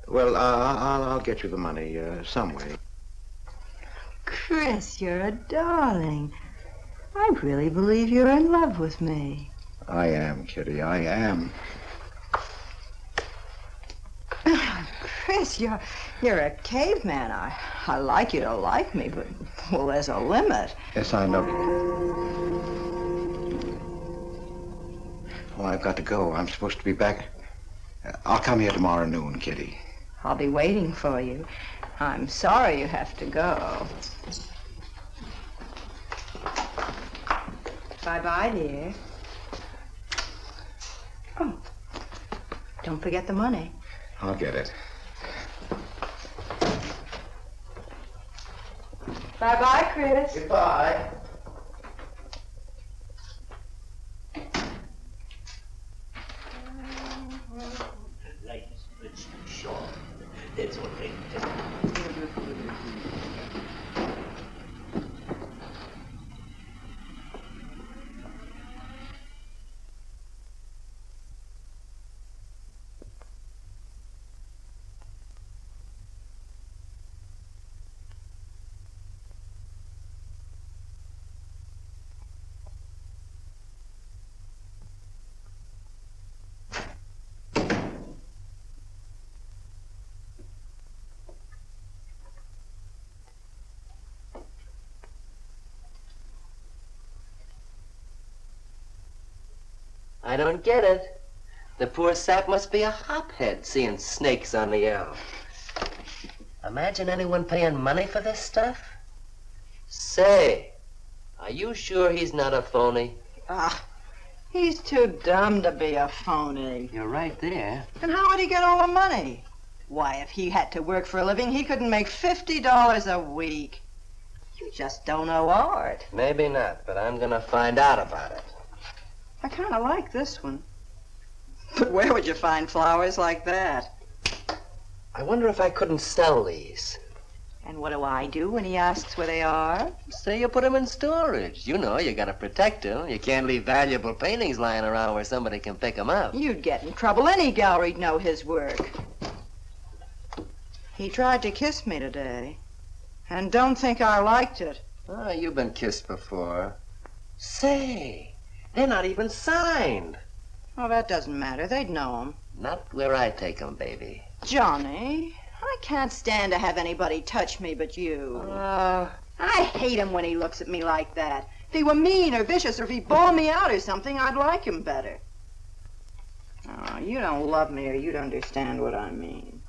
S5: Well, I'll get you the money some way.
S7: Chris, you're a darling. I really believe you're in love with me.
S5: I am, Kitty, I am.
S7: Chris, you're a caveman. I like you to like me, but, well, there's a limit.
S5: Yes, I know. Well, I've got to go. I'm supposed to be back. I'll come here tomorrow noon, Kitty.
S7: I'll be waiting for you. I'm sorry you have to go. Bye-bye, dear. Oh, don't forget the money.
S5: I'll get it.
S7: Bye-bye, Chris.
S5: Goodbye.
S2: I don't get it. The poor sap must be a hophead seeing snakes on the L. Imagine anyone paying money for this stuff. Say, are you sure he's not a phony?
S7: He's too dumb to be a phony.
S2: You're right there.
S7: And how would he get all the money? Why, if he had to work for a living, he couldn't make $50 a week. You just don't know art.
S2: Maybe not, but I'm gonna find out about it.
S7: I kind of like this one. But where would you find flowers like that?
S2: I wonder if I couldn't sell these.
S7: And what do I do when he asks where they are?
S2: Say you put them in storage. You know, you gotta protect them. You can't leave valuable paintings lying around where somebody can pick them up.
S7: You'd get in trouble. Any gallery'd know his work. He tried to kiss me today. And don't think I liked it.
S2: Oh, you've been kissed before. Say, they're not even signed.
S7: Oh, that doesn't matter. They'd know him.
S2: Not where I take them, baby.
S7: Johnny, I can't stand to have anybody touch me but you. I hate him when he looks at me like that. If he were mean or vicious or if he bawled me out or something, I'd like him better. Oh, you don't love me or you'd understand what I mean.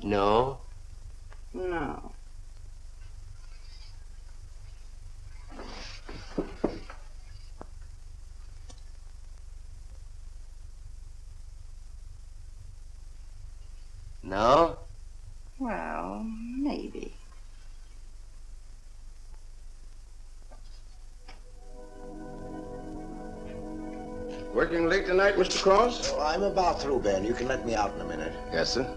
S2: No?
S7: No.
S2: No?
S7: Well, maybe.
S15: Working late tonight, Mr. Cross?
S6: Oh, I'm about through, Ben. You can let me out in a minute.
S15: Yes, sir.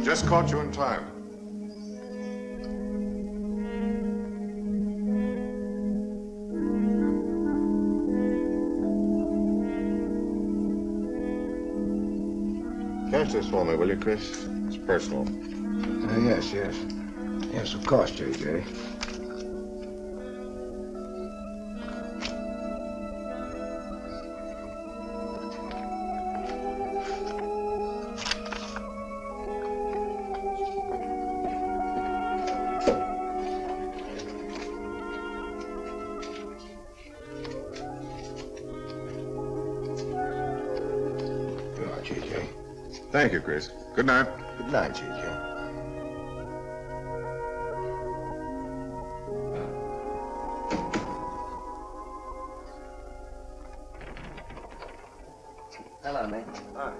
S3: Just caught you in time. Catch this for me, will you, Chris? It's personal.
S5: Yes. Yes, of course, J.J.
S3: Thank you, Chris. Good night.
S5: Good night, J.J.
S2: Hello, mate.
S5: Hi.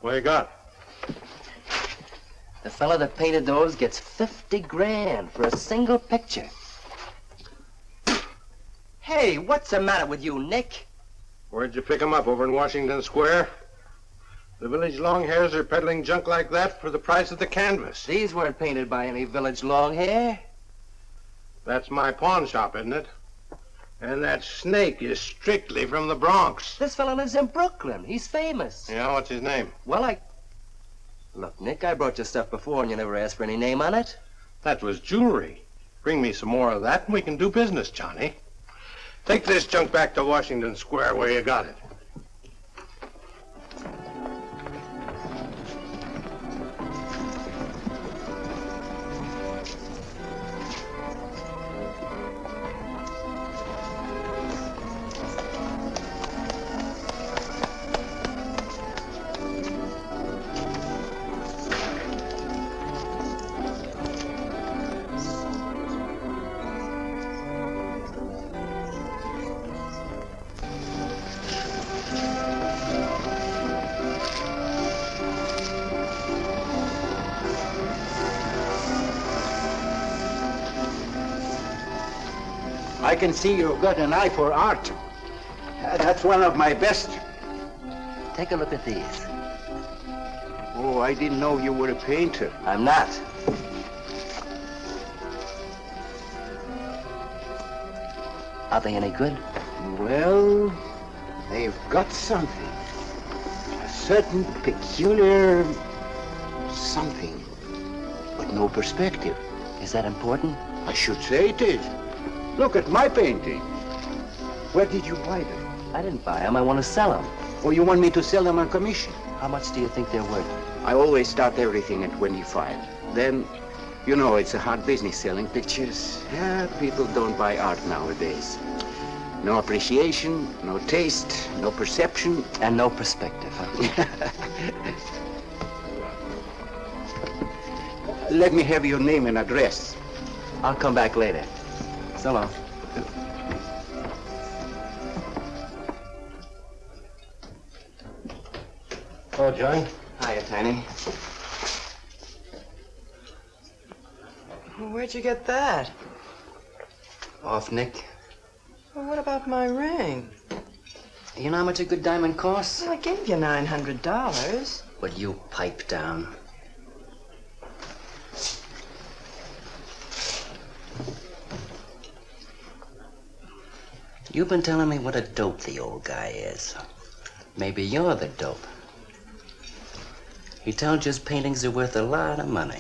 S15: What you got?
S2: The fella that painted those gets 50 grand for a single picture. Hey, what's the matter with you, Nick?
S15: Where'd you pick 'em up? Over in Washington Square? The village longhairs are peddling junk like that for the price of the canvas.
S2: These weren't painted by any village longhair.
S15: That's my pawn shop, isn't it? And that snake is strictly from the Bronx.
S2: This fella lives in Brooklyn. He's famous.
S15: Yeah, what's his name?
S2: Well, Look, Nick, I brought you stuff before and you never asked for any name on it.
S15: That was jewelry. Bring me some more of that and we can do business, Johnny. Take this junk back to Washington Square where you got it.
S8: I can see you've got an eye for art. That's one of my best.
S2: Take a look at these.
S8: Oh, I didn't know you were a painter.
S2: I'm not. Are they any good?
S8: Well, they've got something. A certain peculiar something, but no perspective.
S2: Is that important?
S8: I should say it is. Look at my painting. Where did you buy them?
S2: I didn't buy them. I want to sell them.
S8: Or you want me to sell them on commission?
S2: How much do you think they're worth?
S8: I always start everything at 25. Then, you know, it's a hard business selling pictures. Yeah, people don't buy art nowadays. No appreciation, no taste, no perception.
S2: And no perspective, huh?
S8: Let me have your name and address.
S2: I'll come back later. So long.
S15: Oh, John.
S2: Hiya, Tiny.
S7: Where'd you get that?
S2: Off Nick.
S7: Well, what about my ring?
S2: You know how much a good diamond costs?
S7: Well, I gave you $900.
S2: Would you pipe down? You've been telling me what a dope the old guy is. Maybe you're the dope. He told you his paintings are worth a lot of money.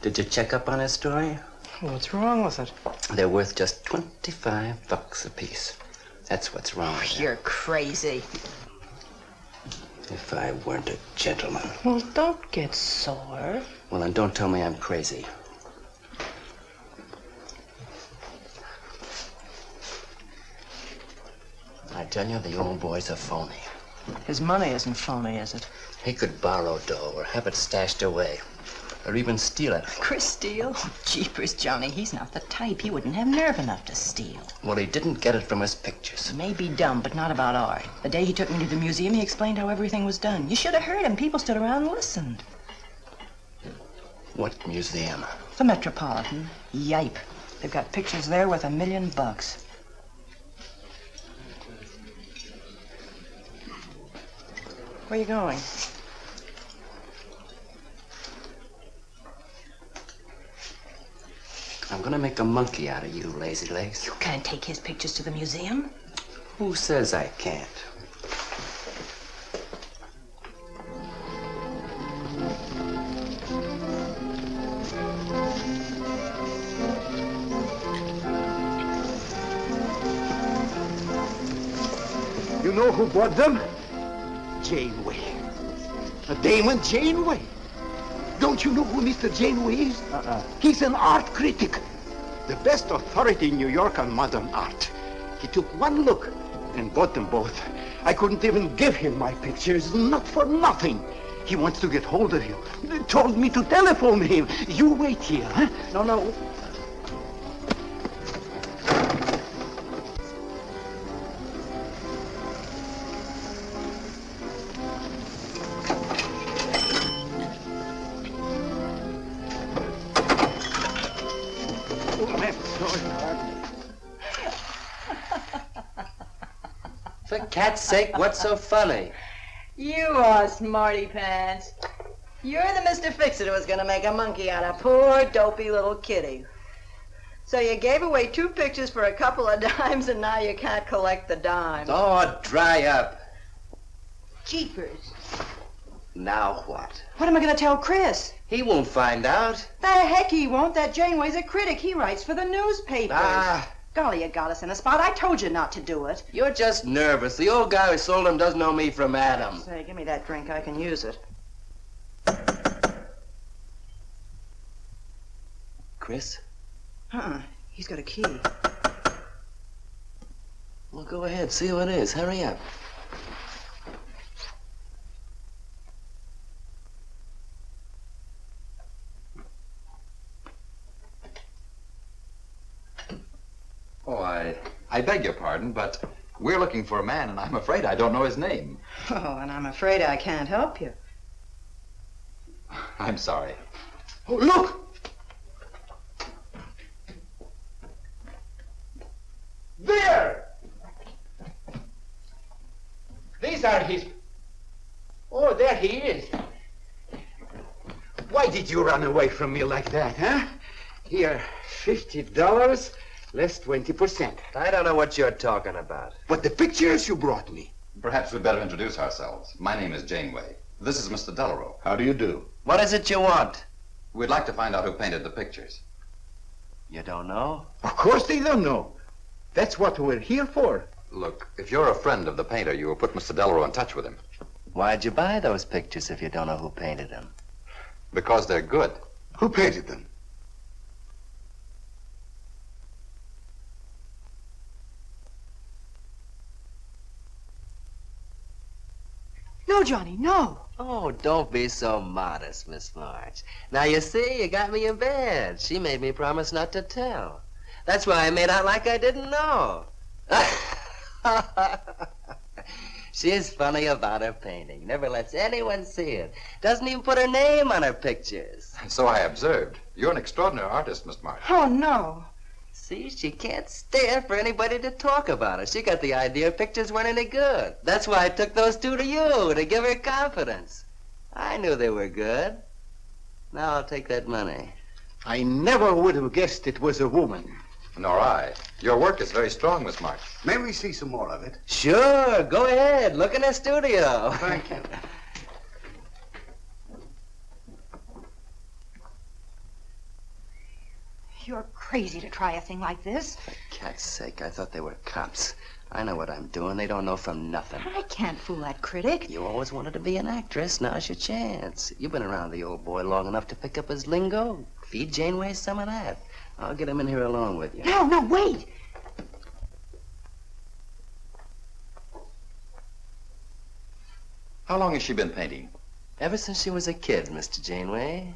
S2: Did you check up on his story?
S7: What's wrong with it?
S2: They're worth just $25 a piece. That's what's wrong with
S7: You're crazy.
S2: If I weren't a gentleman.
S7: Well, don't get sore.
S2: Well, then don't tell me I'm crazy. I tell you, the old boy's a phony.
S7: His money isn't phony, is it?
S2: He could borrow dough or have it stashed away. Or even steal it.
S7: Chris steal? Jeepers, Johnny, he's not the type. He wouldn't have nerve enough to steal.
S2: Well, he didn't get it from his pictures.
S7: He may be dumb, but not about art. The day he took me to the museum, he explained how everything was done. You should have heard him. People stood around and listened.
S2: What museum?
S7: The Metropolitan. Yipe. They've got pictures there worth $1 million. Where are you going?
S2: I'm gonna make a monkey out of you, lazy legs.
S7: You can't take his pictures to the museum.
S2: Who says I can't?
S8: You know who bought them? Janeway. A Damon Janeway. Don't you know who Mr. Janeway is? He's an art critic. The best authority in New York on modern art. He took one look and bought them both. I couldn't even give him my pictures, not for nothing. He wants to get hold of you. Told me to telephone him. You wait here, huh? No.
S2: For cat's sake, what's so funny?
S7: You are smarty pants. You're the Mr. Fix-It who was gonna make a monkey out of poor, dopey little kitty. So you gave away 2 pictures for a couple of dimes, and now you can't collect the dimes.
S2: Oh, dry up.
S7: Jeepers.
S2: Now what?
S7: What am I gonna tell Chris?
S2: He won't find out.
S7: The heck he won't. That Janeway's a critic. He writes for the newspapers. Golly, you got us in a spot. I told you not to do it.
S2: You're just nervous. The old guy who sold him doesn't know me from Adam.
S7: Say, give me that drink. I can use it.
S2: Chris?
S7: He's got a key.
S2: Well, go ahead. See who it is. Hurry up.
S16: Oh, I beg your pardon, but we're looking for a man, and I'm afraid I don't know his name.
S7: Oh, and I'm afraid I can't help you.
S16: I'm sorry.
S8: Oh, look! There! These are his... Oh, there he is. did you run away from me like that, huh? Here, $50 less 20%.
S2: I don't know what you're talking about.
S8: But the pictures you brought me.
S16: Perhaps we'd better introduce ourselves. My name is Janeway. This is Mr. Delarue.
S3: How do you do?
S2: What is it you want?
S16: We'd like to find out who painted the pictures.
S2: You don't know?
S8: Of course they don't know. That's what we're here for.
S16: Look, if you're a friend of the painter, you will put Mr. Delarue in touch with him.
S2: Why'd you buy those pictures if you don't know who painted them?
S16: Because they're good.
S8: Who painted them?
S7: No, Johnny, no.
S2: Oh, don't be so modest, Miss March. Now, you see, you got me in bed. She made me promise not to tell. That's why I made out like I didn't know. She's funny about her painting. Never lets anyone see it. Doesn't even put her name on her pictures.
S16: So I observed. You're an extraordinary artist, Miss March.
S7: Oh, no.
S2: See, she can't stand for anybody to talk about her. She got the idea pictures weren't any good. That's why I took those two to you, to give her confidence. I knew they were good. Now I'll take that money.
S8: I never would have guessed it was a woman.
S16: Nor I. Your work is very strong, Miss March.
S8: May we see some more of it?
S2: Sure, go ahead. Look in the studio.
S8: Thank you.
S17: You're crazy to try a thing like this.
S2: For cat's sake, I thought they were cops. I know what I'm doing. They don't know from nothing.
S17: I can't fool that critic.
S2: You always wanted to be an actress. Now's your chance. You've been around the old boy long enough to pick up his lingo. Feed Janeway some of that. I'll get him in here along with you.
S17: No, wait.
S16: How long has she been painting?
S2: Ever since she was a kid, Mr. Janeway.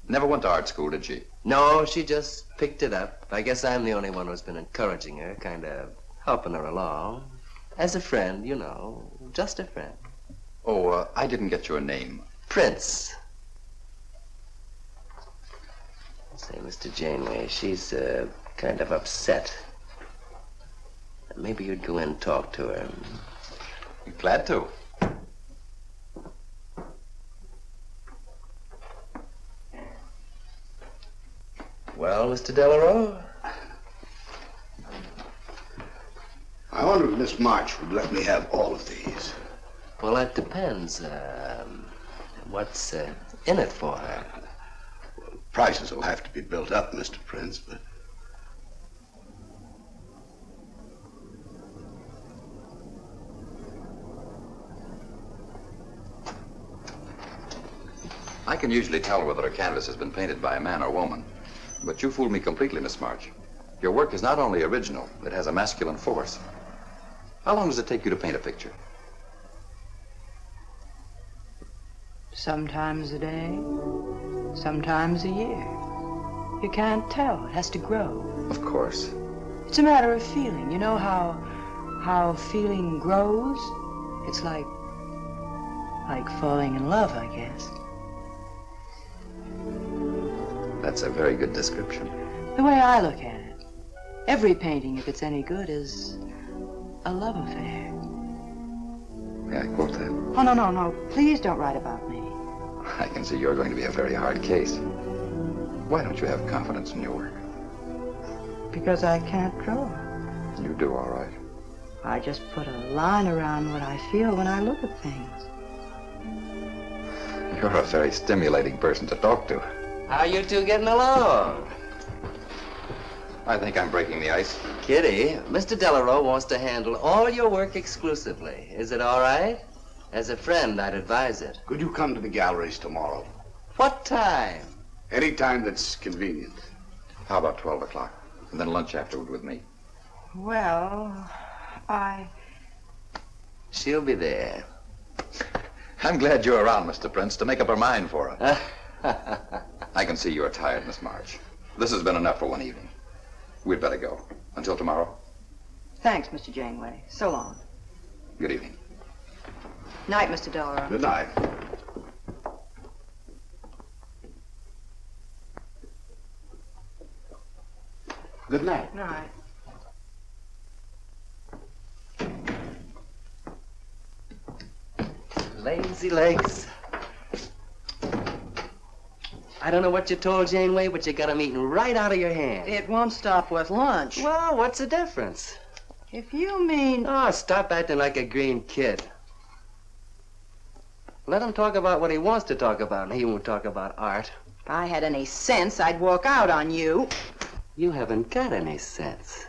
S16: Never went to art school, did she?
S2: No, she just picked it up. I guess I'm the only one who's been encouraging her, kind of helping her along. As a friend, you know, just a friend.
S16: Oh, I didn't get your name.
S2: Prince. Say, Mr. Janeway, she's kind of upset. Maybe you'd go in and talk to her.
S16: Glad to.
S2: Well, Mr. Delarue?
S8: I wonder if Miss March would let me have all of these.
S2: Well, that depends. What's in it for her?
S8: Prices will have to be built up, Mr. Prince, but...
S16: I can usually tell whether a canvas has been painted by a man or woman. But you fooled me completely, Miss March. Your work is not only original, it has a masculine force. How long does it take you to paint a picture?
S7: Sometimes a day, sometimes a year. You can't tell. It has to grow.
S16: Of course.
S7: It's a matter of feeling. You know how feeling grows? It's like falling in love, I guess.
S16: That's a very good description.
S7: The way I look at it, every painting, if it's any good, is a love affair.
S16: May I quote that?
S7: Oh, no. Please don't write about me.
S16: I can see you're going to be a very hard case. Why don't you have confidence in your work?
S7: Because I can't draw.
S16: You do all right.
S7: I just put a line around what I feel when I look at things.
S16: You're a very stimulating person to talk to.
S2: How you two getting along?
S16: I think I'm breaking the ice.
S2: Kitty, Mr. Delarue wants to handle all your work exclusively. Is it all right? As a friend, I'd advise it.
S8: Could you come to the galleries tomorrow?
S2: What time?
S8: Any time that's convenient.
S16: How about 12 o'clock? And then lunch afterward with me.
S7: Well,
S2: She'll be there.
S16: I'm glad you're around, Mr. Prince, to make up her mind for her. I can see you're tired, Miss March. This has been enough for one evening. We'd better go. Until tomorrow.
S7: Thanks, Mr. Janeway. So long.
S16: Good evening.
S7: Night, Mr. Delarue.
S8: Good night. Good night.
S7: Night.
S2: Lazy legs. I don't know what you told Janeway, but you got 'em eating right out of your hand.
S7: It won't stop with lunch.
S2: Well, what's the difference?
S7: If you mean...
S2: Oh, stop acting like a green kid. Let him talk about what he wants to talk about, and he won't talk about art.
S7: If I had any sense, I'd walk out on you.
S2: You haven't got any sense.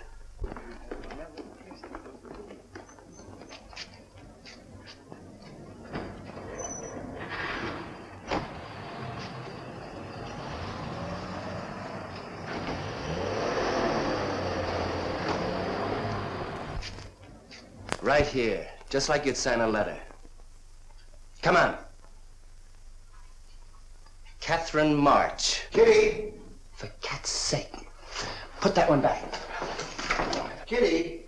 S2: Right here, just like you'd sign a letter. Come on. Catherine March.
S6: Kitty!
S2: For cat's sake. Put that one back.
S6: Kitty!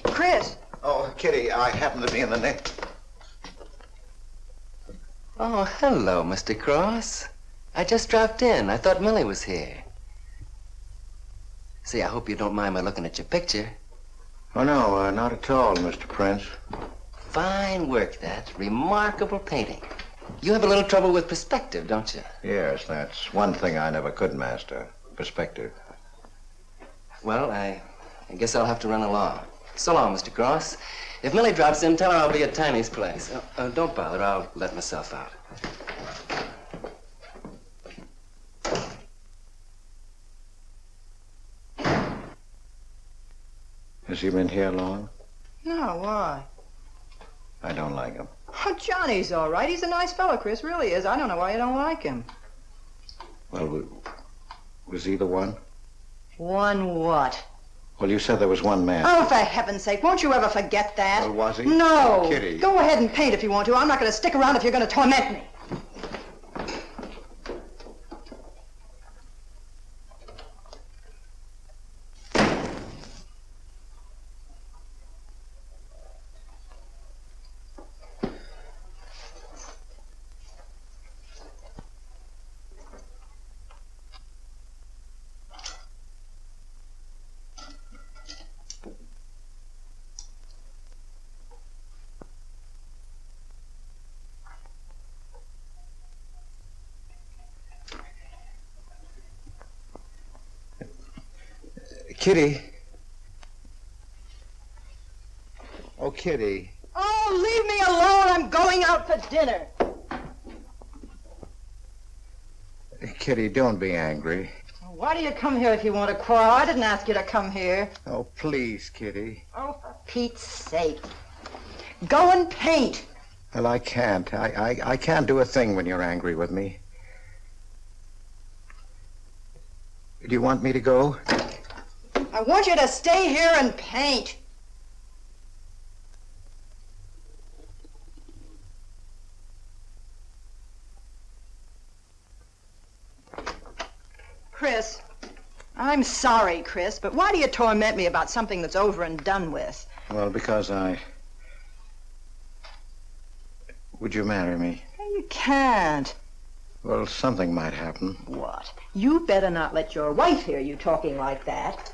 S7: Chris!
S6: Oh, Kitty, I happen to be in the nick.
S2: Oh, hello, Mr. Cross. I just dropped in. I thought Millie was here. See, I hope you don't mind my looking at your picture.
S6: Oh, no, not at all, Mr. Prince.
S2: Fine work, that. Remarkable painting. You have a little trouble with perspective, don't you?
S6: Yes, that's one thing I never could master. Perspective.
S2: Well, I guess I'll have to run along. So long, Mr. Cross. If Millie drops in, tell her I'll be at Tiny's place. Don't bother. I'll let myself out.
S6: Has he been here long?
S7: No, why?
S6: I don't like him.
S7: Oh, Johnny's all right. He's a nice fellow, Chris, really is. I don't know why you don't like him.
S6: Well, was he the one?
S7: One what?
S6: Well, you said there was one man.
S7: Oh, for heaven's sake, won't you ever forget that?
S6: Well, was he?
S7: No.
S6: Kitty.
S7: Go ahead and paint if you want to. I'm not going to stick around if you're going to torment me.
S6: Kitty. Oh, Kitty.
S7: Oh, leave me alone. I'm going out for dinner.
S6: Kitty, don't be angry.
S7: Why do you come here if you want to quarrel? I didn't ask you to come here.
S6: Oh, please, Kitty.
S7: Oh, for Pete's sake. Go and paint.
S6: Well, I can't. I can't do a thing when you're angry with me. Do you want me to go?
S7: I want you to stay here and paint. Chris, I'm sorry, Chris, but why do you torment me about something that's over and done with?
S6: Well, because Would you marry me?
S7: You can't.
S6: Well, something might happen.
S7: What? You better not let your wife hear you talking like that.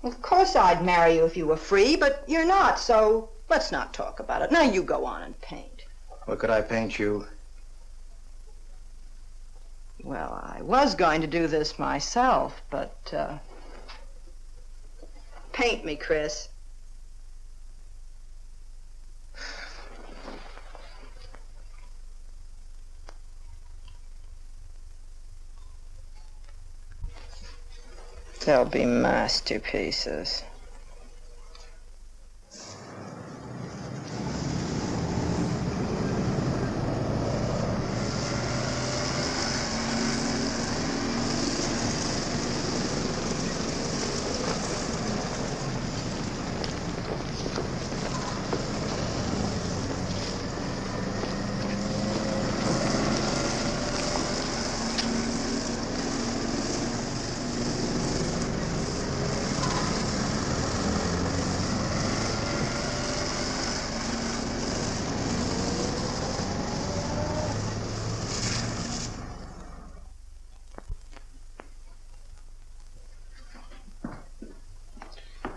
S7: Of course I'd marry you if you were free, but you're not, so let's not talk about it. Now you go on and paint.
S6: Well, could I paint you?
S7: Well, I was going to do this myself, but, paint me, Chris. They'll be masterpieces.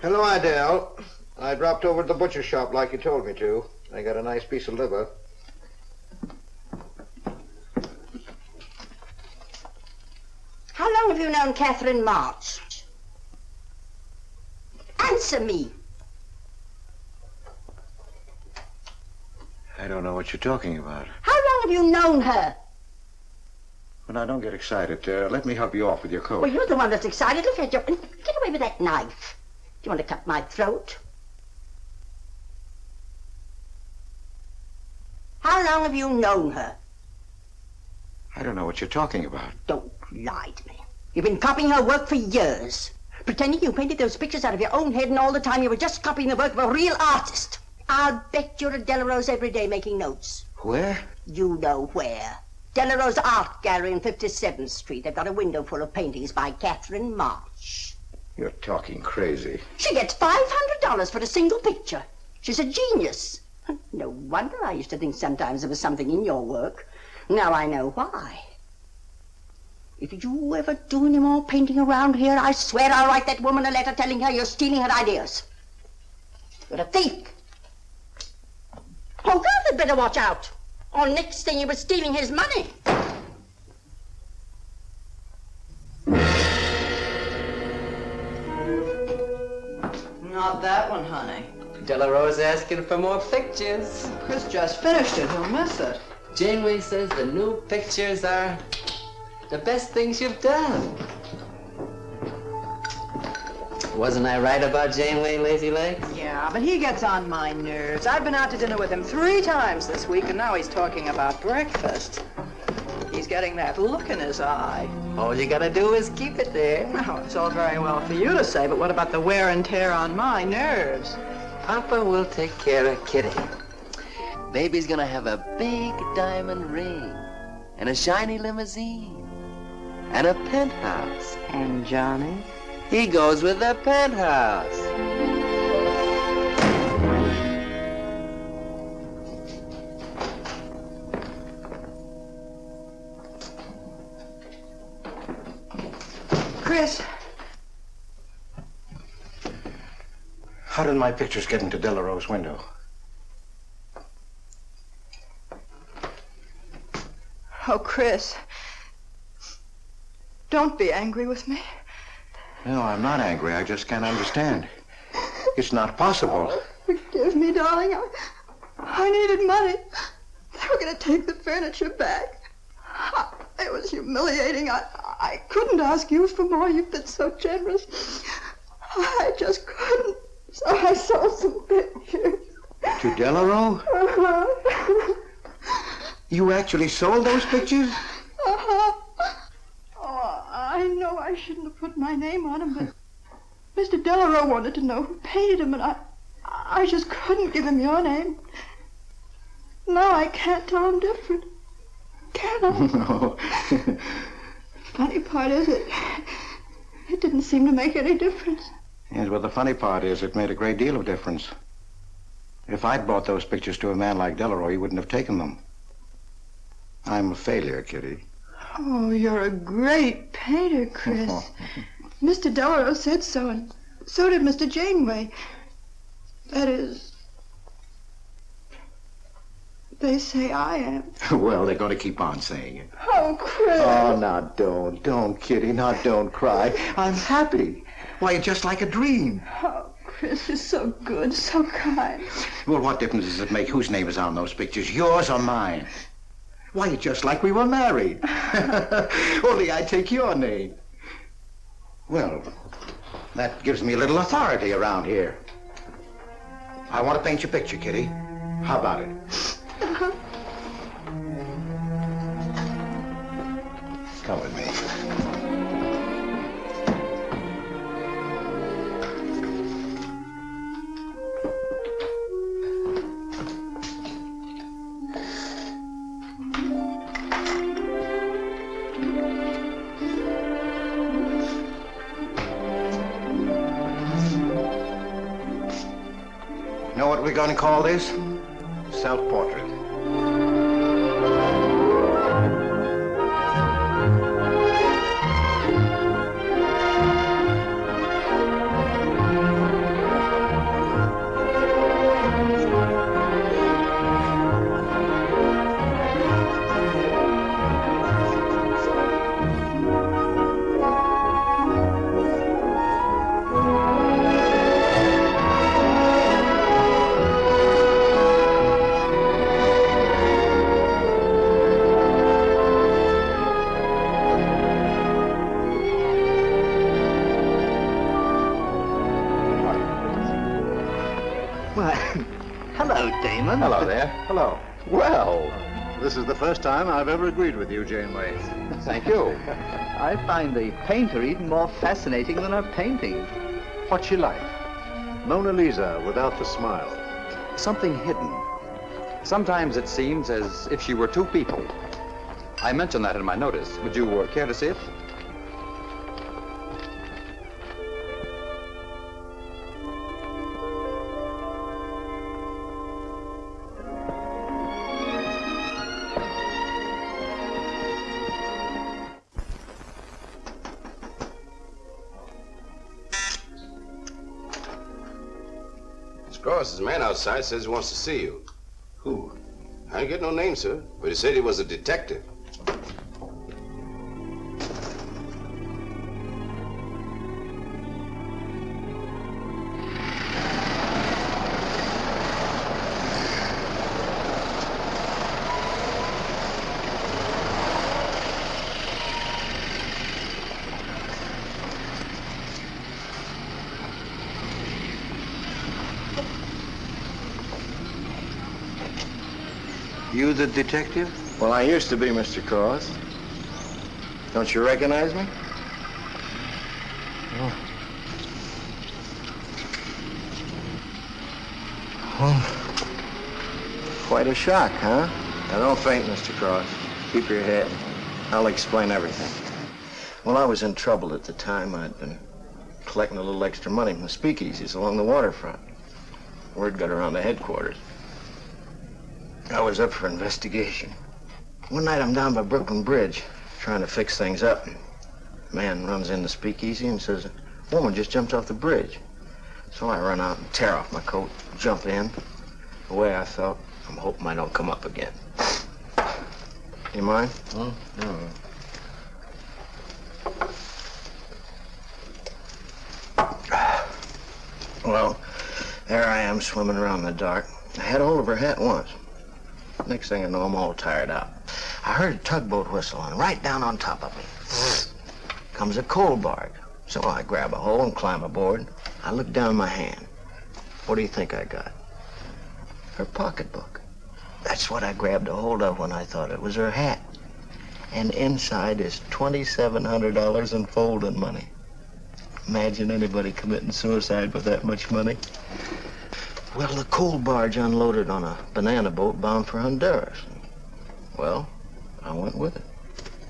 S6: Hello, Idell. I dropped over to the butcher shop like you told me to. I got a nice piece of liver.
S9: long have you known Catherine March? Answer me.
S5: I don't know what you're talking about.
S9: How long have you known her?
S5: Well, now, don't get excited. Let me help you off with your coat.
S9: Well, you're the one that's excited. Look at you. Get away with that knife. Do you want to cut my throat? How long have you known her?
S5: I don't know what you're talking about.
S9: Don't lie to me. You've been copying her work for years. Pretending you painted those pictures out of your own head, and all the time you were just copying the work of a real artist. I'll bet you're at Delarose every day making notes.
S5: Where?
S9: You know where. Delarose Art Gallery in 57th Street. They've got a window full of paintings by Catherine March.
S5: You're talking crazy.
S9: She gets $500 for a single picture. She's a genius. No wonder I used to think sometimes there was something in your work. Now I know why. If you ever do any more painting around here, I swear I'll write that woman a letter telling her you're stealing her ideas. You're a thief. Oh, God, they'd better watch out. Or next thing you were stealing his money.
S10: Not that one, honey.
S2: Delarose asking for more pictures.
S10: Chris just finished it. He'll miss it.
S2: Janeway says the new pictures are the best things you've done. Wasn't I right about Janeway, Lazy Legs?
S10: Yeah, but he gets on my nerves. I've been out to dinner with him 3 times this week, and now he's talking about breakfast. He's getting that look in his eye.
S2: All you gotta do is keep it there.
S10: Oh, it's all very well for you to say, but what about the wear and tear on my nerves?
S2: Papa will take care of Kitty. Baby's gonna have a big diamond ring, and a shiny limousine, and a penthouse.
S10: And Johnny?
S2: He goes with the penthouse.
S10: Chris.
S5: How did my pictures get into Delarose's window?
S10: Oh, Chris. Don't be angry with me.
S5: No, I'm not angry. I just can't understand. It's not possible.
S12: Forgive me, darling. I needed money. They were going to take the furniture back. It was humiliating. I couldn't ask you for more. You've been so generous. I just couldn't. So I sold some pictures.
S5: To Delarose?
S12: Uh-huh.
S5: You actually sold those pictures?
S12: Uh-huh. Oh, I know I shouldn't have put my name on them, but Mr. Delarose wanted to know who painted them, and I just couldn't give him your name. Now I can't tell him different. Can I?
S5: No.
S12: Funny part is it didn't seem to make any difference.
S5: Yes, well, the funny part is it made a great deal of difference. If I'd bought those pictures to a man like Delarose, he wouldn't have taken them. I'm a failure, Kitty.
S12: Oh, you're a great painter, Chris. Mr. Delarose said so, and so did Mr. Janeway. That is, they say I am.
S5: Well, they're going to keep on saying it.
S12: Oh, Chris.
S5: Oh, now don't, Kitty. Now don't cry. I'm happy. Why, you're just like a dream.
S12: Oh, Chris is so good, so kind.
S5: Well, what difference does it make whose name is on those pictures, yours or mine? Why, you're just like we were married. Only I take your name. Well, that gives me a little authority around here. I want to paint your picture, Kitty. How about it? Come with me. Know what we're going to call this? Self-portrait. gentlemen.
S15: Hello there.
S5: Hello.
S15: Well, this is the first time I've ever agreed with you, Janeway.
S5: Thank you.
S18: I find the painter even more fascinating than her painting.
S15: What's she like? Mona Lisa without the smile.
S16: Something hidden. Sometimes it seems as if she were two people. I mentioned that in my notice. Would you care to see it?
S19: There's a man outside says he wants to see you. Who? I didn't get no name, sir, but he said he was a detective.
S5: You the detective?
S2: Well, I used to be, Mr. Cross. Don't you recognize me? Oh. Oh. Quite a shock, huh? Now, don't faint, Mr. Cross. Keep your head. I'll explain everything. Well, I was in trouble at the time. I'd been collecting a little extra money from the speakeasies along the waterfront. Word got around to headquarters. I was up for investigation. One night I'm down by Brooklyn Bridge, trying to fix things up. A man runs in the speakeasy and says, a woman just jumped off the bridge. So I run out and tear off my coat, jump in. The way I felt, I'm hoping I don't come up again. You mind?
S5: No.
S2: Well, there I am swimming around in the dark. I had hold of her hat once. Next thing I know, I'm all tired out. I heard a tugboat whistle, and right down on top of me comes a coal barge. So I grab a hole and climb aboard. I look down my hand. What do you think I got? Her pocketbook. That's what I grabbed a hold of when I thought it was her hat. And inside is $2,700 in folding money. Imagine anybody committing suicide with that much money. Well, the coal barge unloaded on a banana boat bound for Honduras. Well, I went with it.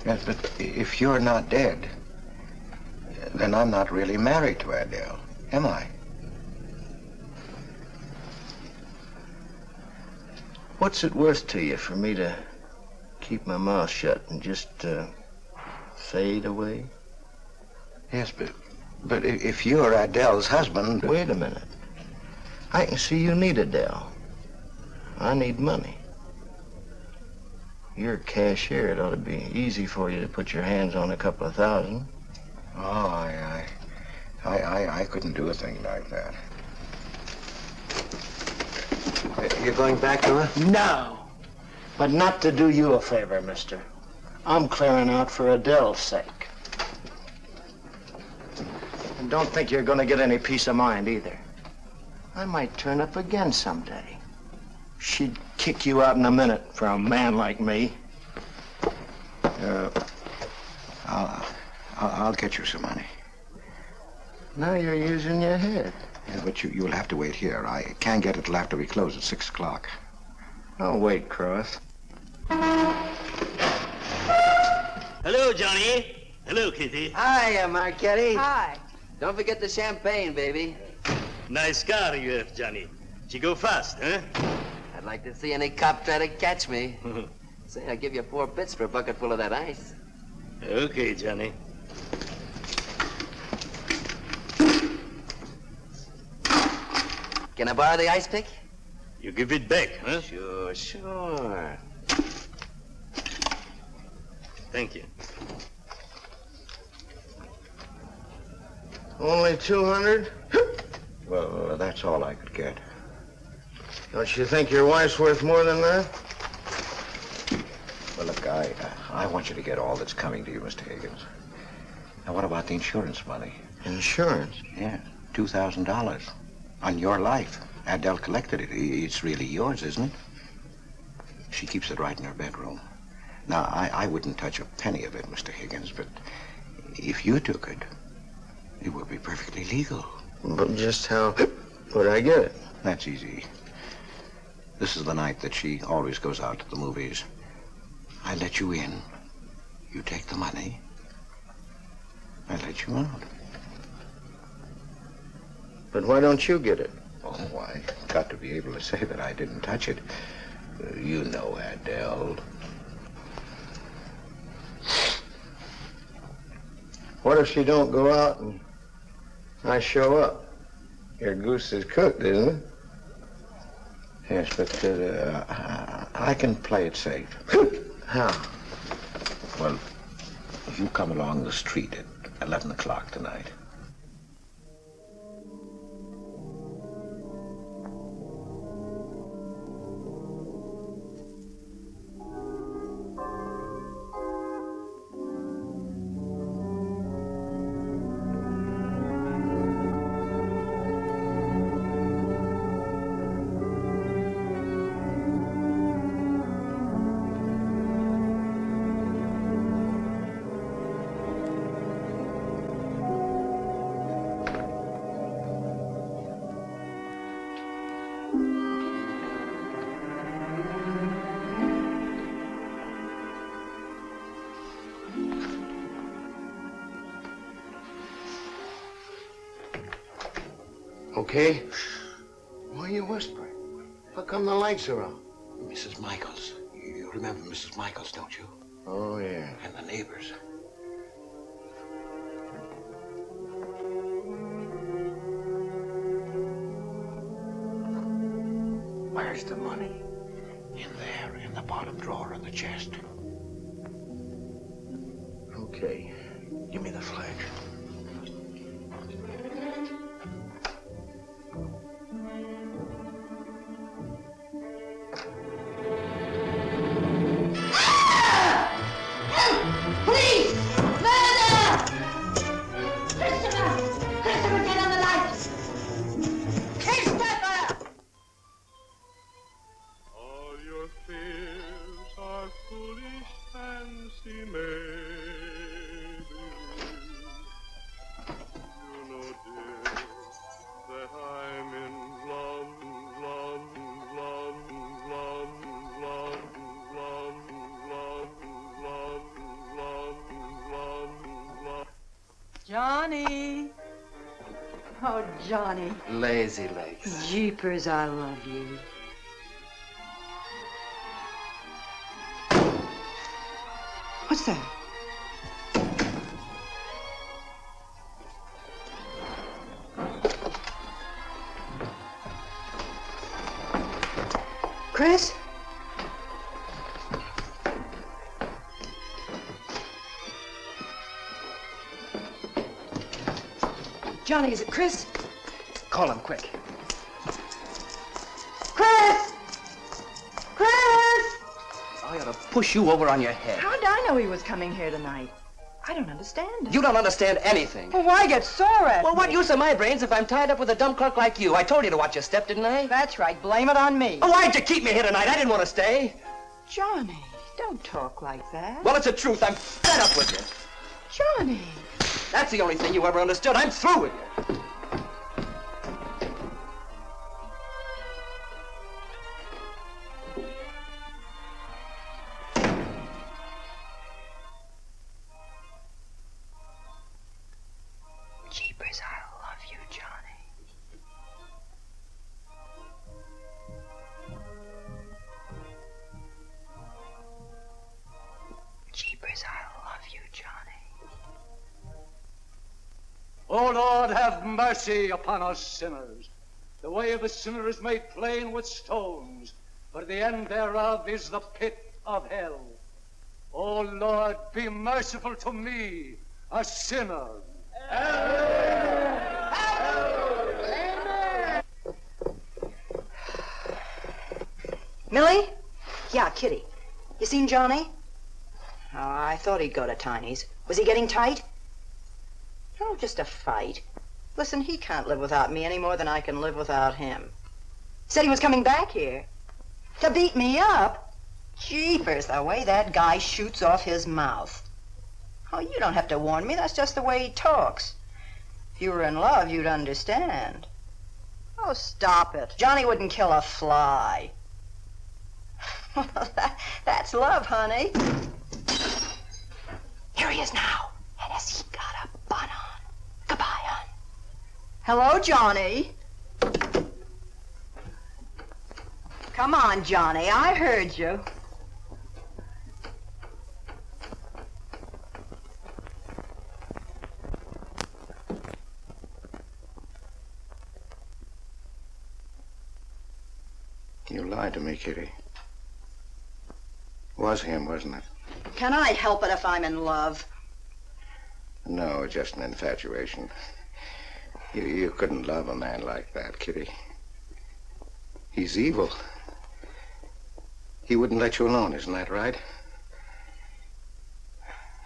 S5: Yes, but if you're not dead, then I'm not really married to Adele, am I?
S2: What's it worth to you for me to keep my mouth shut and just fade away?
S5: Yes, but if you're Adele's husband...
S2: Wait a minute. I can see you need Adele. I need money. You're a cashier. It ought to be easy for you to put your hands on a couple of thousand.
S5: Oh, I couldn't do a thing like that. You're going back to her?
S2: No. But not to do you a favor, mister. I'm clearing out for Adele's sake. And don't think you're going to get any peace of mind either. I might turn up again someday. She'd kick you out in a minute for a man like me.
S5: I'll get you some money.
S2: Now you're using your head.
S5: Yeah, but you'll have to wait here. I can't get it till after we close at 6 o'clock.
S2: I'll wait, Cross.
S20: Hello, Johnny. Hello, Kitty.
S21: Hi, Marquetti.
S10: Hi.
S21: Don't forget the champagne, baby.
S20: Nice car you have, Johnny. She go fast, huh?
S21: I'd like to see any cop try to catch me. Say, I'll give you 4 bits for a bucket full of that ice.
S20: Okay, Johnny.
S21: Can I borrow the ice pick?
S20: You give it back, huh?
S21: Sure.
S20: Thank you.
S2: Only 200?
S5: Well, that's all I could get.
S2: Don't you think your wife's worth more than that?
S5: Well, look, I want you to get all that's coming to you, Mr. Higgins. Now, what about the insurance money?
S2: Insurance?
S5: Yeah, $2,000 on your life. Adele collected it. It's really yours, isn't it? She keeps it right in her bedroom. Now, I wouldn't touch a penny of it, Mr. Higgins, but if you took it, it would be perfectly legal.
S6: But just how would I get it?
S5: That's easy. This is the night that she always goes out to the movies. I let you in. You take the money. I let you out.
S6: But why don't you get it?
S5: Oh, I got to be able to say that I didn't touch it. You know, Adele.
S6: What if she don't go out and I show up? Your goose is cooked, isn't it?
S5: Yes, but I can play it safe.
S6: How?
S5: Well, you come along the street at 11 o'clock tonight.
S8: Okay? Why are you whispering? How come the lights are out?
S5: Mrs. Michaels. You remember Mrs. Michaels, don't you?
S8: Oh, yeah.
S5: And the neighbors.
S8: Where's the money?
S5: In there, in the bottom drawer of the chest.
S8: Okay. Give me the flash.
S10: Johnny. Oh, Johnny.
S21: Lazy legs.
S10: Jeepers, I love you. What's that? Chris? Johnny, is it Chris?
S21: Call him quick.
S10: Chris! Chris!
S21: I ought to push you over on your head.
S10: How did I know he was coming here tonight? I don't understand it.
S21: You don't understand anything.
S10: Well, why get sore at
S21: Well,
S10: me?
S21: what use are my brains if I'm tied up with a dumb clerk like you? I told you to watch your step, didn't I?
S10: That's right. Blame it on me.
S21: Oh, why'd you keep me here tonight? I didn't want to stay.
S10: Johnny, don't talk like that.
S21: Well, it's the truth. I'm fed up with you.
S10: Johnny.
S21: That's the only thing you ever understood. I'm through with you.
S10: Jeepers, I love you, Johnny. Jeepers, I love you, Johnny.
S4: O Lord, have mercy upon us sinners. The way of the sinner is made plain with stones, but the end thereof is the pit of hell. O Lord, be merciful to me, a sinner.
S10: Millie? Yeah, Kitty. You seen Johnny? Oh, I thought he'd go to Tiny's. Was he getting tight? Oh, just a fight. Listen, he can't live without me any more than I can live without him.
S7: Said he was coming back here. To beat me up? Jeepers, the way that guy shoots off his mouth. Oh, you don't have to warn me. That's just the way he talks. If you were in love, you'd understand. Oh, stop it. Johnny wouldn't kill a fly. That's love, honey. Here he is now. And has he got a bun on? Goodbye, hon. Hello, Johnny. Come on, Johnny. I heard you.
S5: You lied to me, Kitty. It was him, wasn't it?
S7: Can I help it if I'm in love?
S5: No, just an infatuation. You couldn't love a man like that, Kitty. He's evil. He wouldn't let you alone, isn't that right?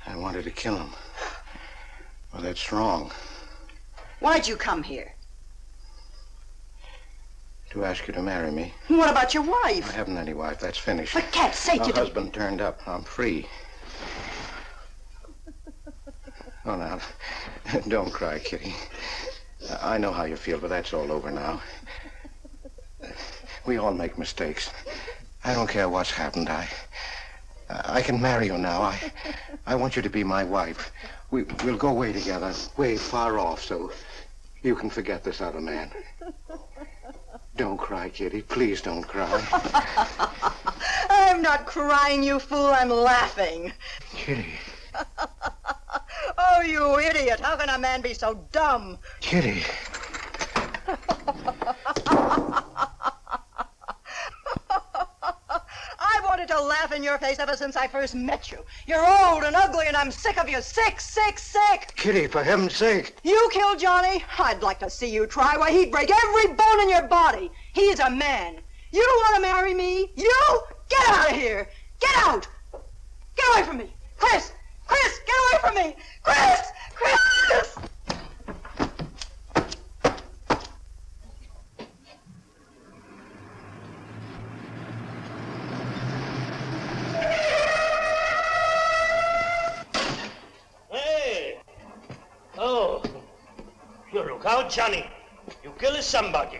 S5: I wanted to kill him. Well, that's wrong.
S7: Why'd you come here?
S5: To ask you to marry me.
S7: What about your wife?
S5: I haven't any wife. That's finished.
S7: For cat's sake,
S5: My
S7: you
S5: husband turned up. I'm free. Oh, now, don't cry, Kitty. I know how you feel, but that's all over now. We all make mistakes. I don't care what's happened. I can marry you now. I want you to be my wife. We'll go away together, way far off, so you can forget this other man. Don't cry, Kitty. Please don't cry.
S7: I'm not crying, you fool. I'm laughing.
S5: Kitty.
S7: Oh, you idiot. How can a man be so dumb?
S5: Kitty.
S7: I wanted to laugh in your face ever since I first met you. You're old and ugly, and I'm sick of you. Sick, sick, sick.
S5: Kitty, for heaven's sake.
S7: You killed Johnny? I'd like to see you try. Why, he'd break every bone in your body. He's a man. You don't want to marry me? You? Get out of here. Get out. Get away from me. Chris! Chris, get away from me. Chris! Chris!
S20: Hey! Oh, you look out, Johnny. You killed somebody.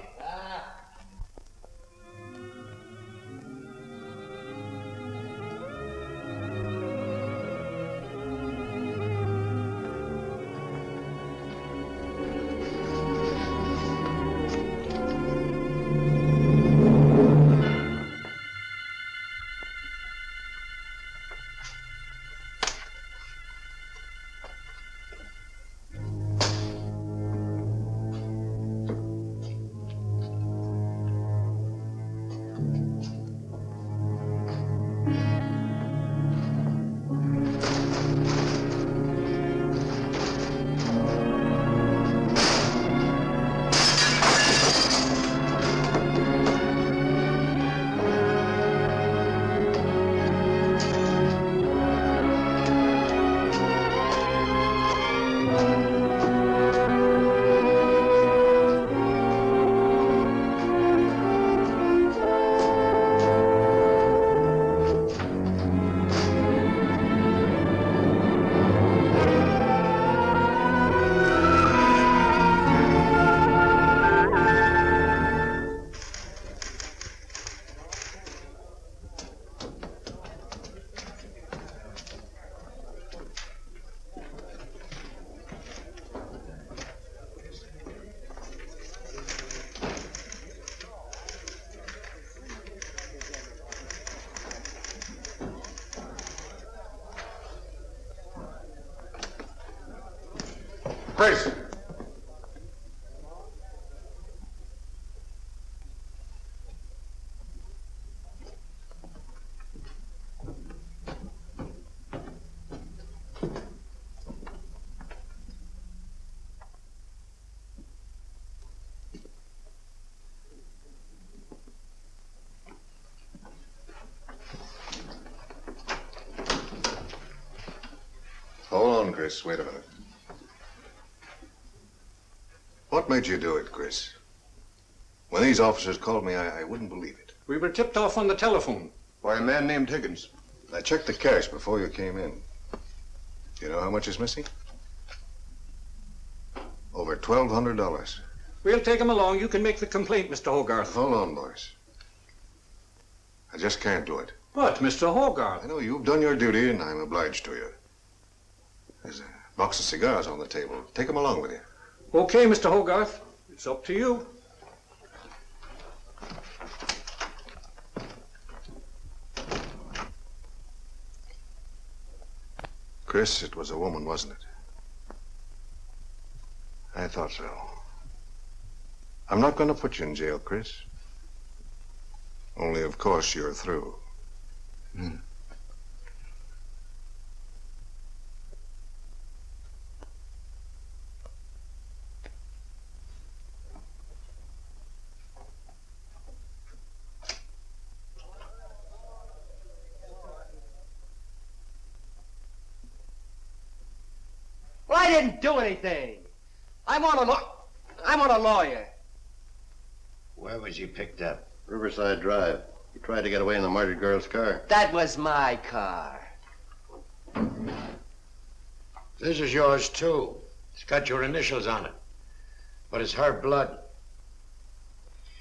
S3: Chris! Hold on, Chris. Wait a minute. What made you do it, Chris? When these officers called me, I wouldn't believe it.
S15: We were tipped off on the telephone.
S3: By a man named Higgins. I checked the cash before you came in. Do you know how much is missing? Over $1,200.
S15: We'll take him along. You can make the complaint, Mr. Hogarth.
S3: Hold on, boys. I just can't do it.
S15: But, Mr. Hogarth...
S3: I know you've done your duty, and I'm obliged to you. There's a box of cigars on the table. Take them along with you.
S15: Okay, Mr. Hogarth. It's up to you.
S3: Chris, it was a woman, wasn't it? I thought so. I'm not going to put you in jail, Chris. Only, of course, you're through.
S2: Well, I didn't do anything. I want a lawyer.
S6: Where was he picked up? Riverside Drive. He tried to get away in the murdered girl's car.
S2: That was my car.
S1: This is yours, too. It's got your initials on it. But it's her blood.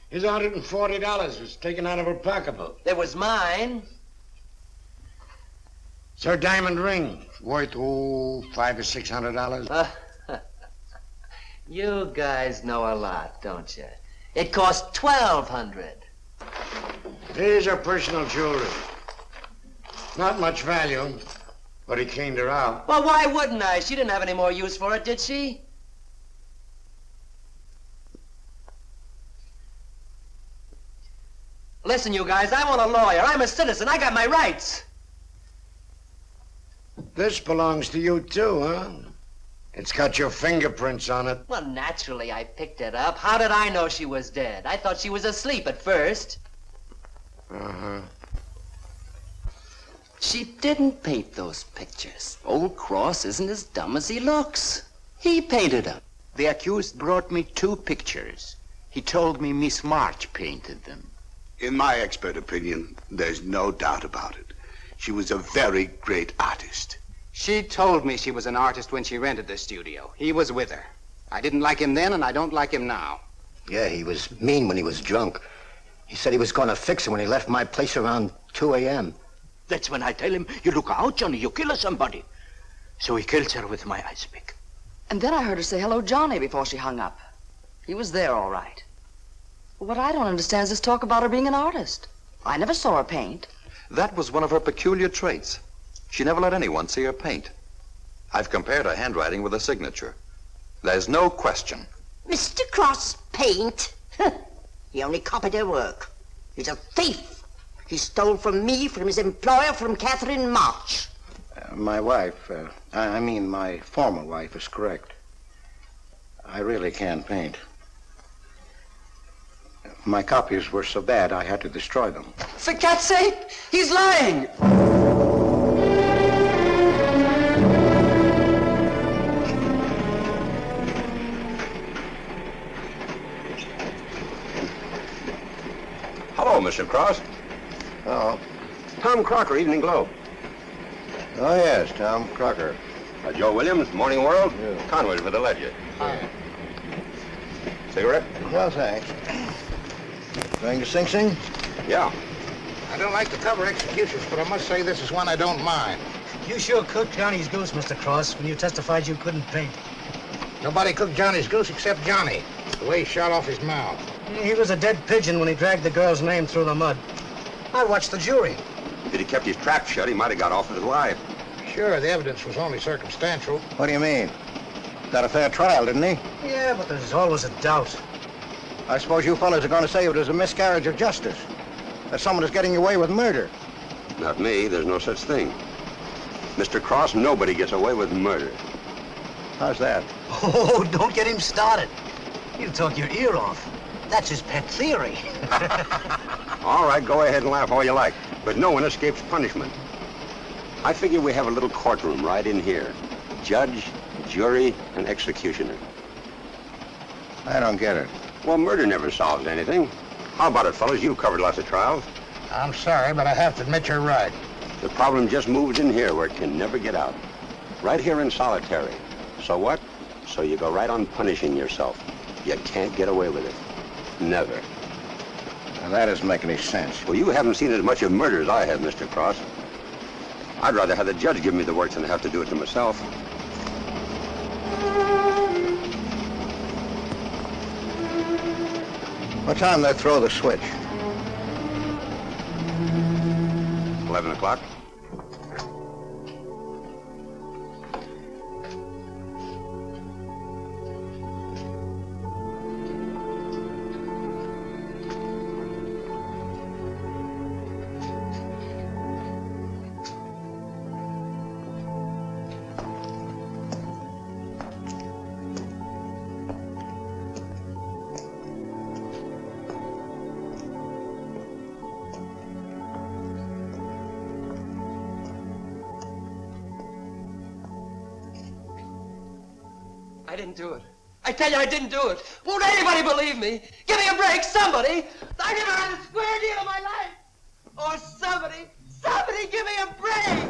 S1: His $140 was taken out of her pocketbook.
S2: It was mine.
S1: It's her diamond ring. Worth, $500 or $600.
S2: You guys know a lot, don't you? It cost $1,200.
S1: Here's her personal jewelry. Not much value, but he cleaned her out.
S2: Well, why wouldn't I? She didn't have any more use for it, did she? Listen, you guys, I want a lawyer. I'm a citizen. I got my rights.
S1: This belongs to you, too, huh? It's got your fingerprints on it.
S2: Well, naturally, I picked it up. How did I know she was dead? I thought she was asleep at first.
S1: Uh-huh.
S2: She didn't paint those pictures. Old Cross isn't as dumb as he looks. He painted them.
S8: The accused brought me 2 pictures. He told me Miss March painted them.
S22: In my expert opinion, there's no doubt about it. She was a very great artist.
S14: She told me she was an artist when she rented the studio. He was with her. I didn't like him then, and I don't like him now.
S8: Yeah, he was mean when he was drunk. He said he was going to fix her when he left my place around 2 a.m. That's when I tell him, you look out, Johnny, you kill somebody. So he kills her with my ice pick.
S7: And then I heard her say hello, Johnny, before she hung up. He was there, all right. What I don't understand is this talk about her being an artist. I never saw her paint.
S16: That was one of her peculiar traits. She never let anyone see her paint. I've compared her handwriting with a signature. There's no question.
S9: Mr. Cross paint? He only copied her work. He's a thief. He stole from me, from his employer, from Catherine March.
S5: My wife, I mean my former wife, is correct. I really can't paint. My copies were so bad I had to destroy them.
S2: For God's sake, he's lying!
S19: Hello, Mr. Cross.
S5: Oh.
S19: Tom Crocker, Evening Globe.
S5: Oh, yes, Tom Crocker.
S19: Joe Williams, Morning World. Yeah. Conway's for the Ledger. Cigarette?
S5: No, thanks. Going to Sing Sing?
S19: Yeah.
S6: I don't like to cover executions, but I must say this is one I don't mind.
S23: You sure cooked Johnny's goose, Mr. Cross, when you testified you couldn't paint.
S6: Nobody cooked Johnny's goose except Johnny. The way he shot off his mouth.
S23: He was a dead pigeon when he dragged the girl's name through the mud. I watched the jury.
S19: If he'd kept his trap shut, he might have got off with his life.
S6: Sure, the evidence was only circumstantial.
S5: What do you mean? Got a fair trial, didn't he?
S23: Yeah, but there's always a doubt.
S5: I suppose you fellas are going to say it was a miscarriage of justice. That someone is getting away with murder.
S19: Not me. There's no such thing. Mr. Cross, nobody gets away with murder.
S5: How's that?
S23: Oh, don't get him started. He'll talk your ear off. That's his pet theory.
S19: All right, go ahead and laugh all you like, but no one escapes punishment. I figure we have a little courtroom right in here. Judge, jury, and executioner.
S5: I don't get it.
S11: Well, murder never solves anything. How about it, fellas? You've covered lots of trials.
S13: I'm sorry, but I have to admit you're right.
S11: The problem just moves in here where it can never get out. Right here in solitary. So what? So you go right on punishing yourself. You can't get away with it. Never.
S6: Now, that doesn't make any sense.
S11: Well, you haven't seen as much of murder as I have, Mr. Cross. I'd rather have the judge give me the work than have to do it to myself.
S6: What time they throw the switch?
S11: 11 o'clock.
S2: I didn't do it. I tell you, I didn't do it. Won't anybody believe me? Give me a break, somebody. I never had a square deal in my life. Or somebody give me a break.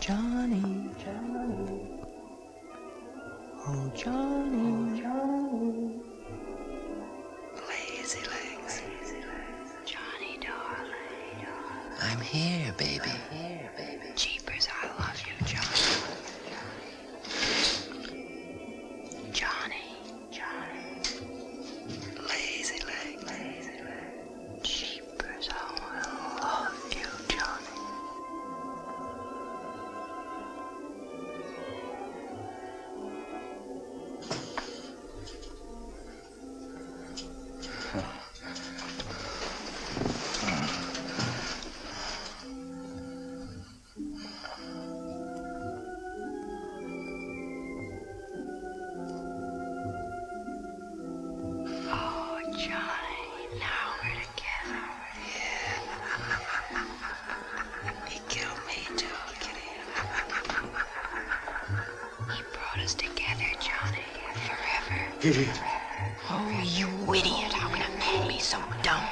S17: Johnny, Johnny, oh Johnny, Johnny,
S2: Lazy legs. Johnny, darling. I'm here, baby. Jeepers, I love you, Johnny. Johnny, lazy legs. Jeepers, I love you, Johnny. Oh, Johnny, now we're together. Yeah. He killed me too, kitty. He brought us together, Johnny, forever.
S8: Kitty.
S9: Oh, you idiot. How can a man be so dumb?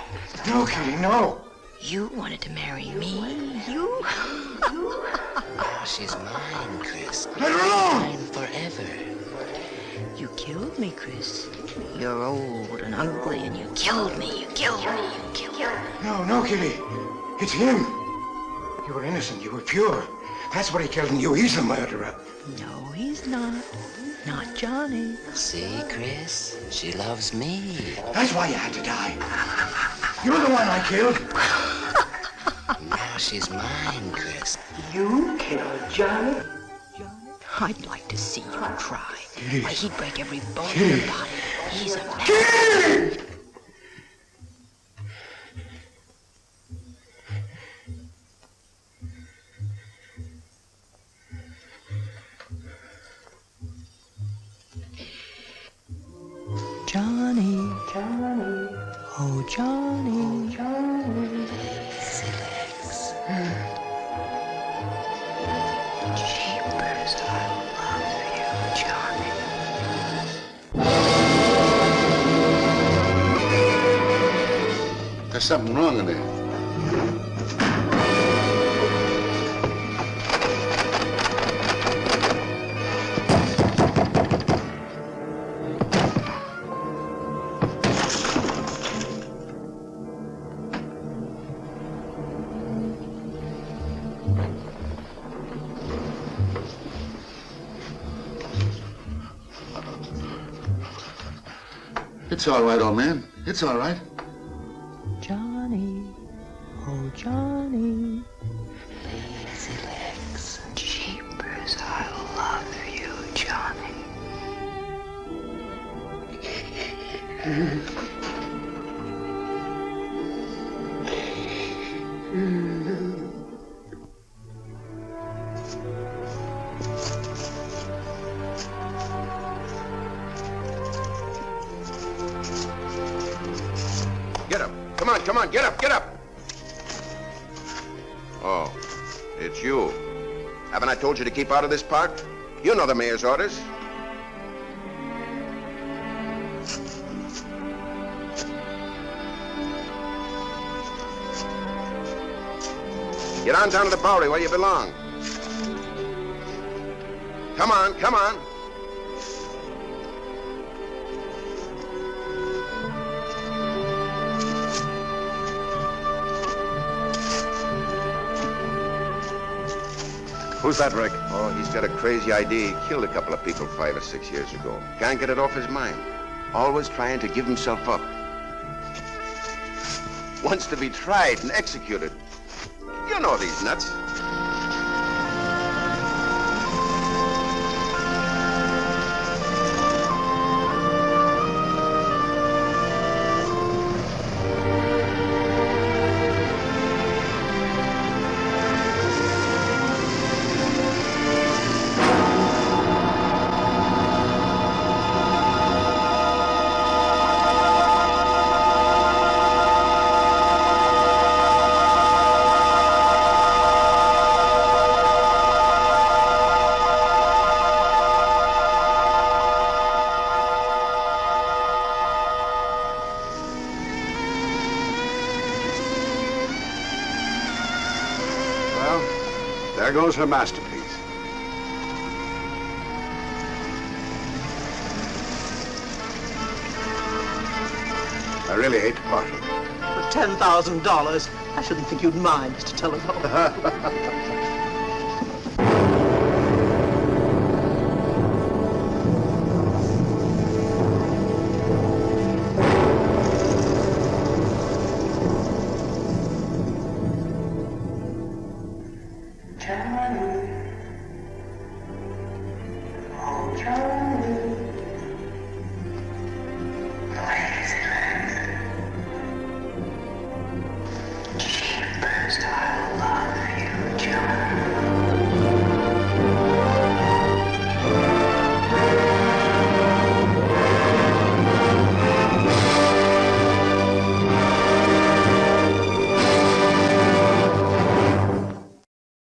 S8: No, Kitty, no.
S9: You wanted to marry me. You?
S2: Now she's mine, Chris.
S8: Let her alone!
S2: Mine forever.
S9: You killed me, Chris. You're old and ugly, and you killed me. You killed me. You killed me.
S8: No, Kitty. It's him. You were innocent. You were pure. That's what he killed in you. He's the murderer.
S9: No, he's not. Not Johnny.
S2: See, Chris? She loves me.
S8: That's why you had to die. You're the one I killed.
S2: Now she's mine, Chris.
S8: You killed Johnny?
S9: I'd like to see you try.
S8: Kitty.
S9: Why, he'd break every bone in
S8: Kitty.
S9: your body. He's a man.
S8: Kitty!
S17: Johnny, Johnny, oh Johnny, Johnny.
S2: Lazy legs.
S9: Jeepers, I love you, Johnny.
S22: There's something wrong in there. It's all right, old man. It's all right.
S17: Johnny, oh Johnny.
S7: Lazy legs. Jeepers, I love you, Johnny.
S19: Get up. Come on, come on, get up, get up. Oh, it's you. Haven't I told you to keep out of this park? You know the mayor's orders. Get on down to the Bowery where you belong. Come on, come on.
S22: Who's that, Rick?
S19: Oh, he's got a crazy idea. He killed a couple of people 5 or 6 years ago. Can't get it off his mind. Always trying to give himself up. Wants to be tried and executed. You know these nuts.
S22: There goes her masterpiece. I really hate to part with it.
S8: For $10,000, I shouldn't think you'd mind, Mr. Telephone.
S17: Johnny.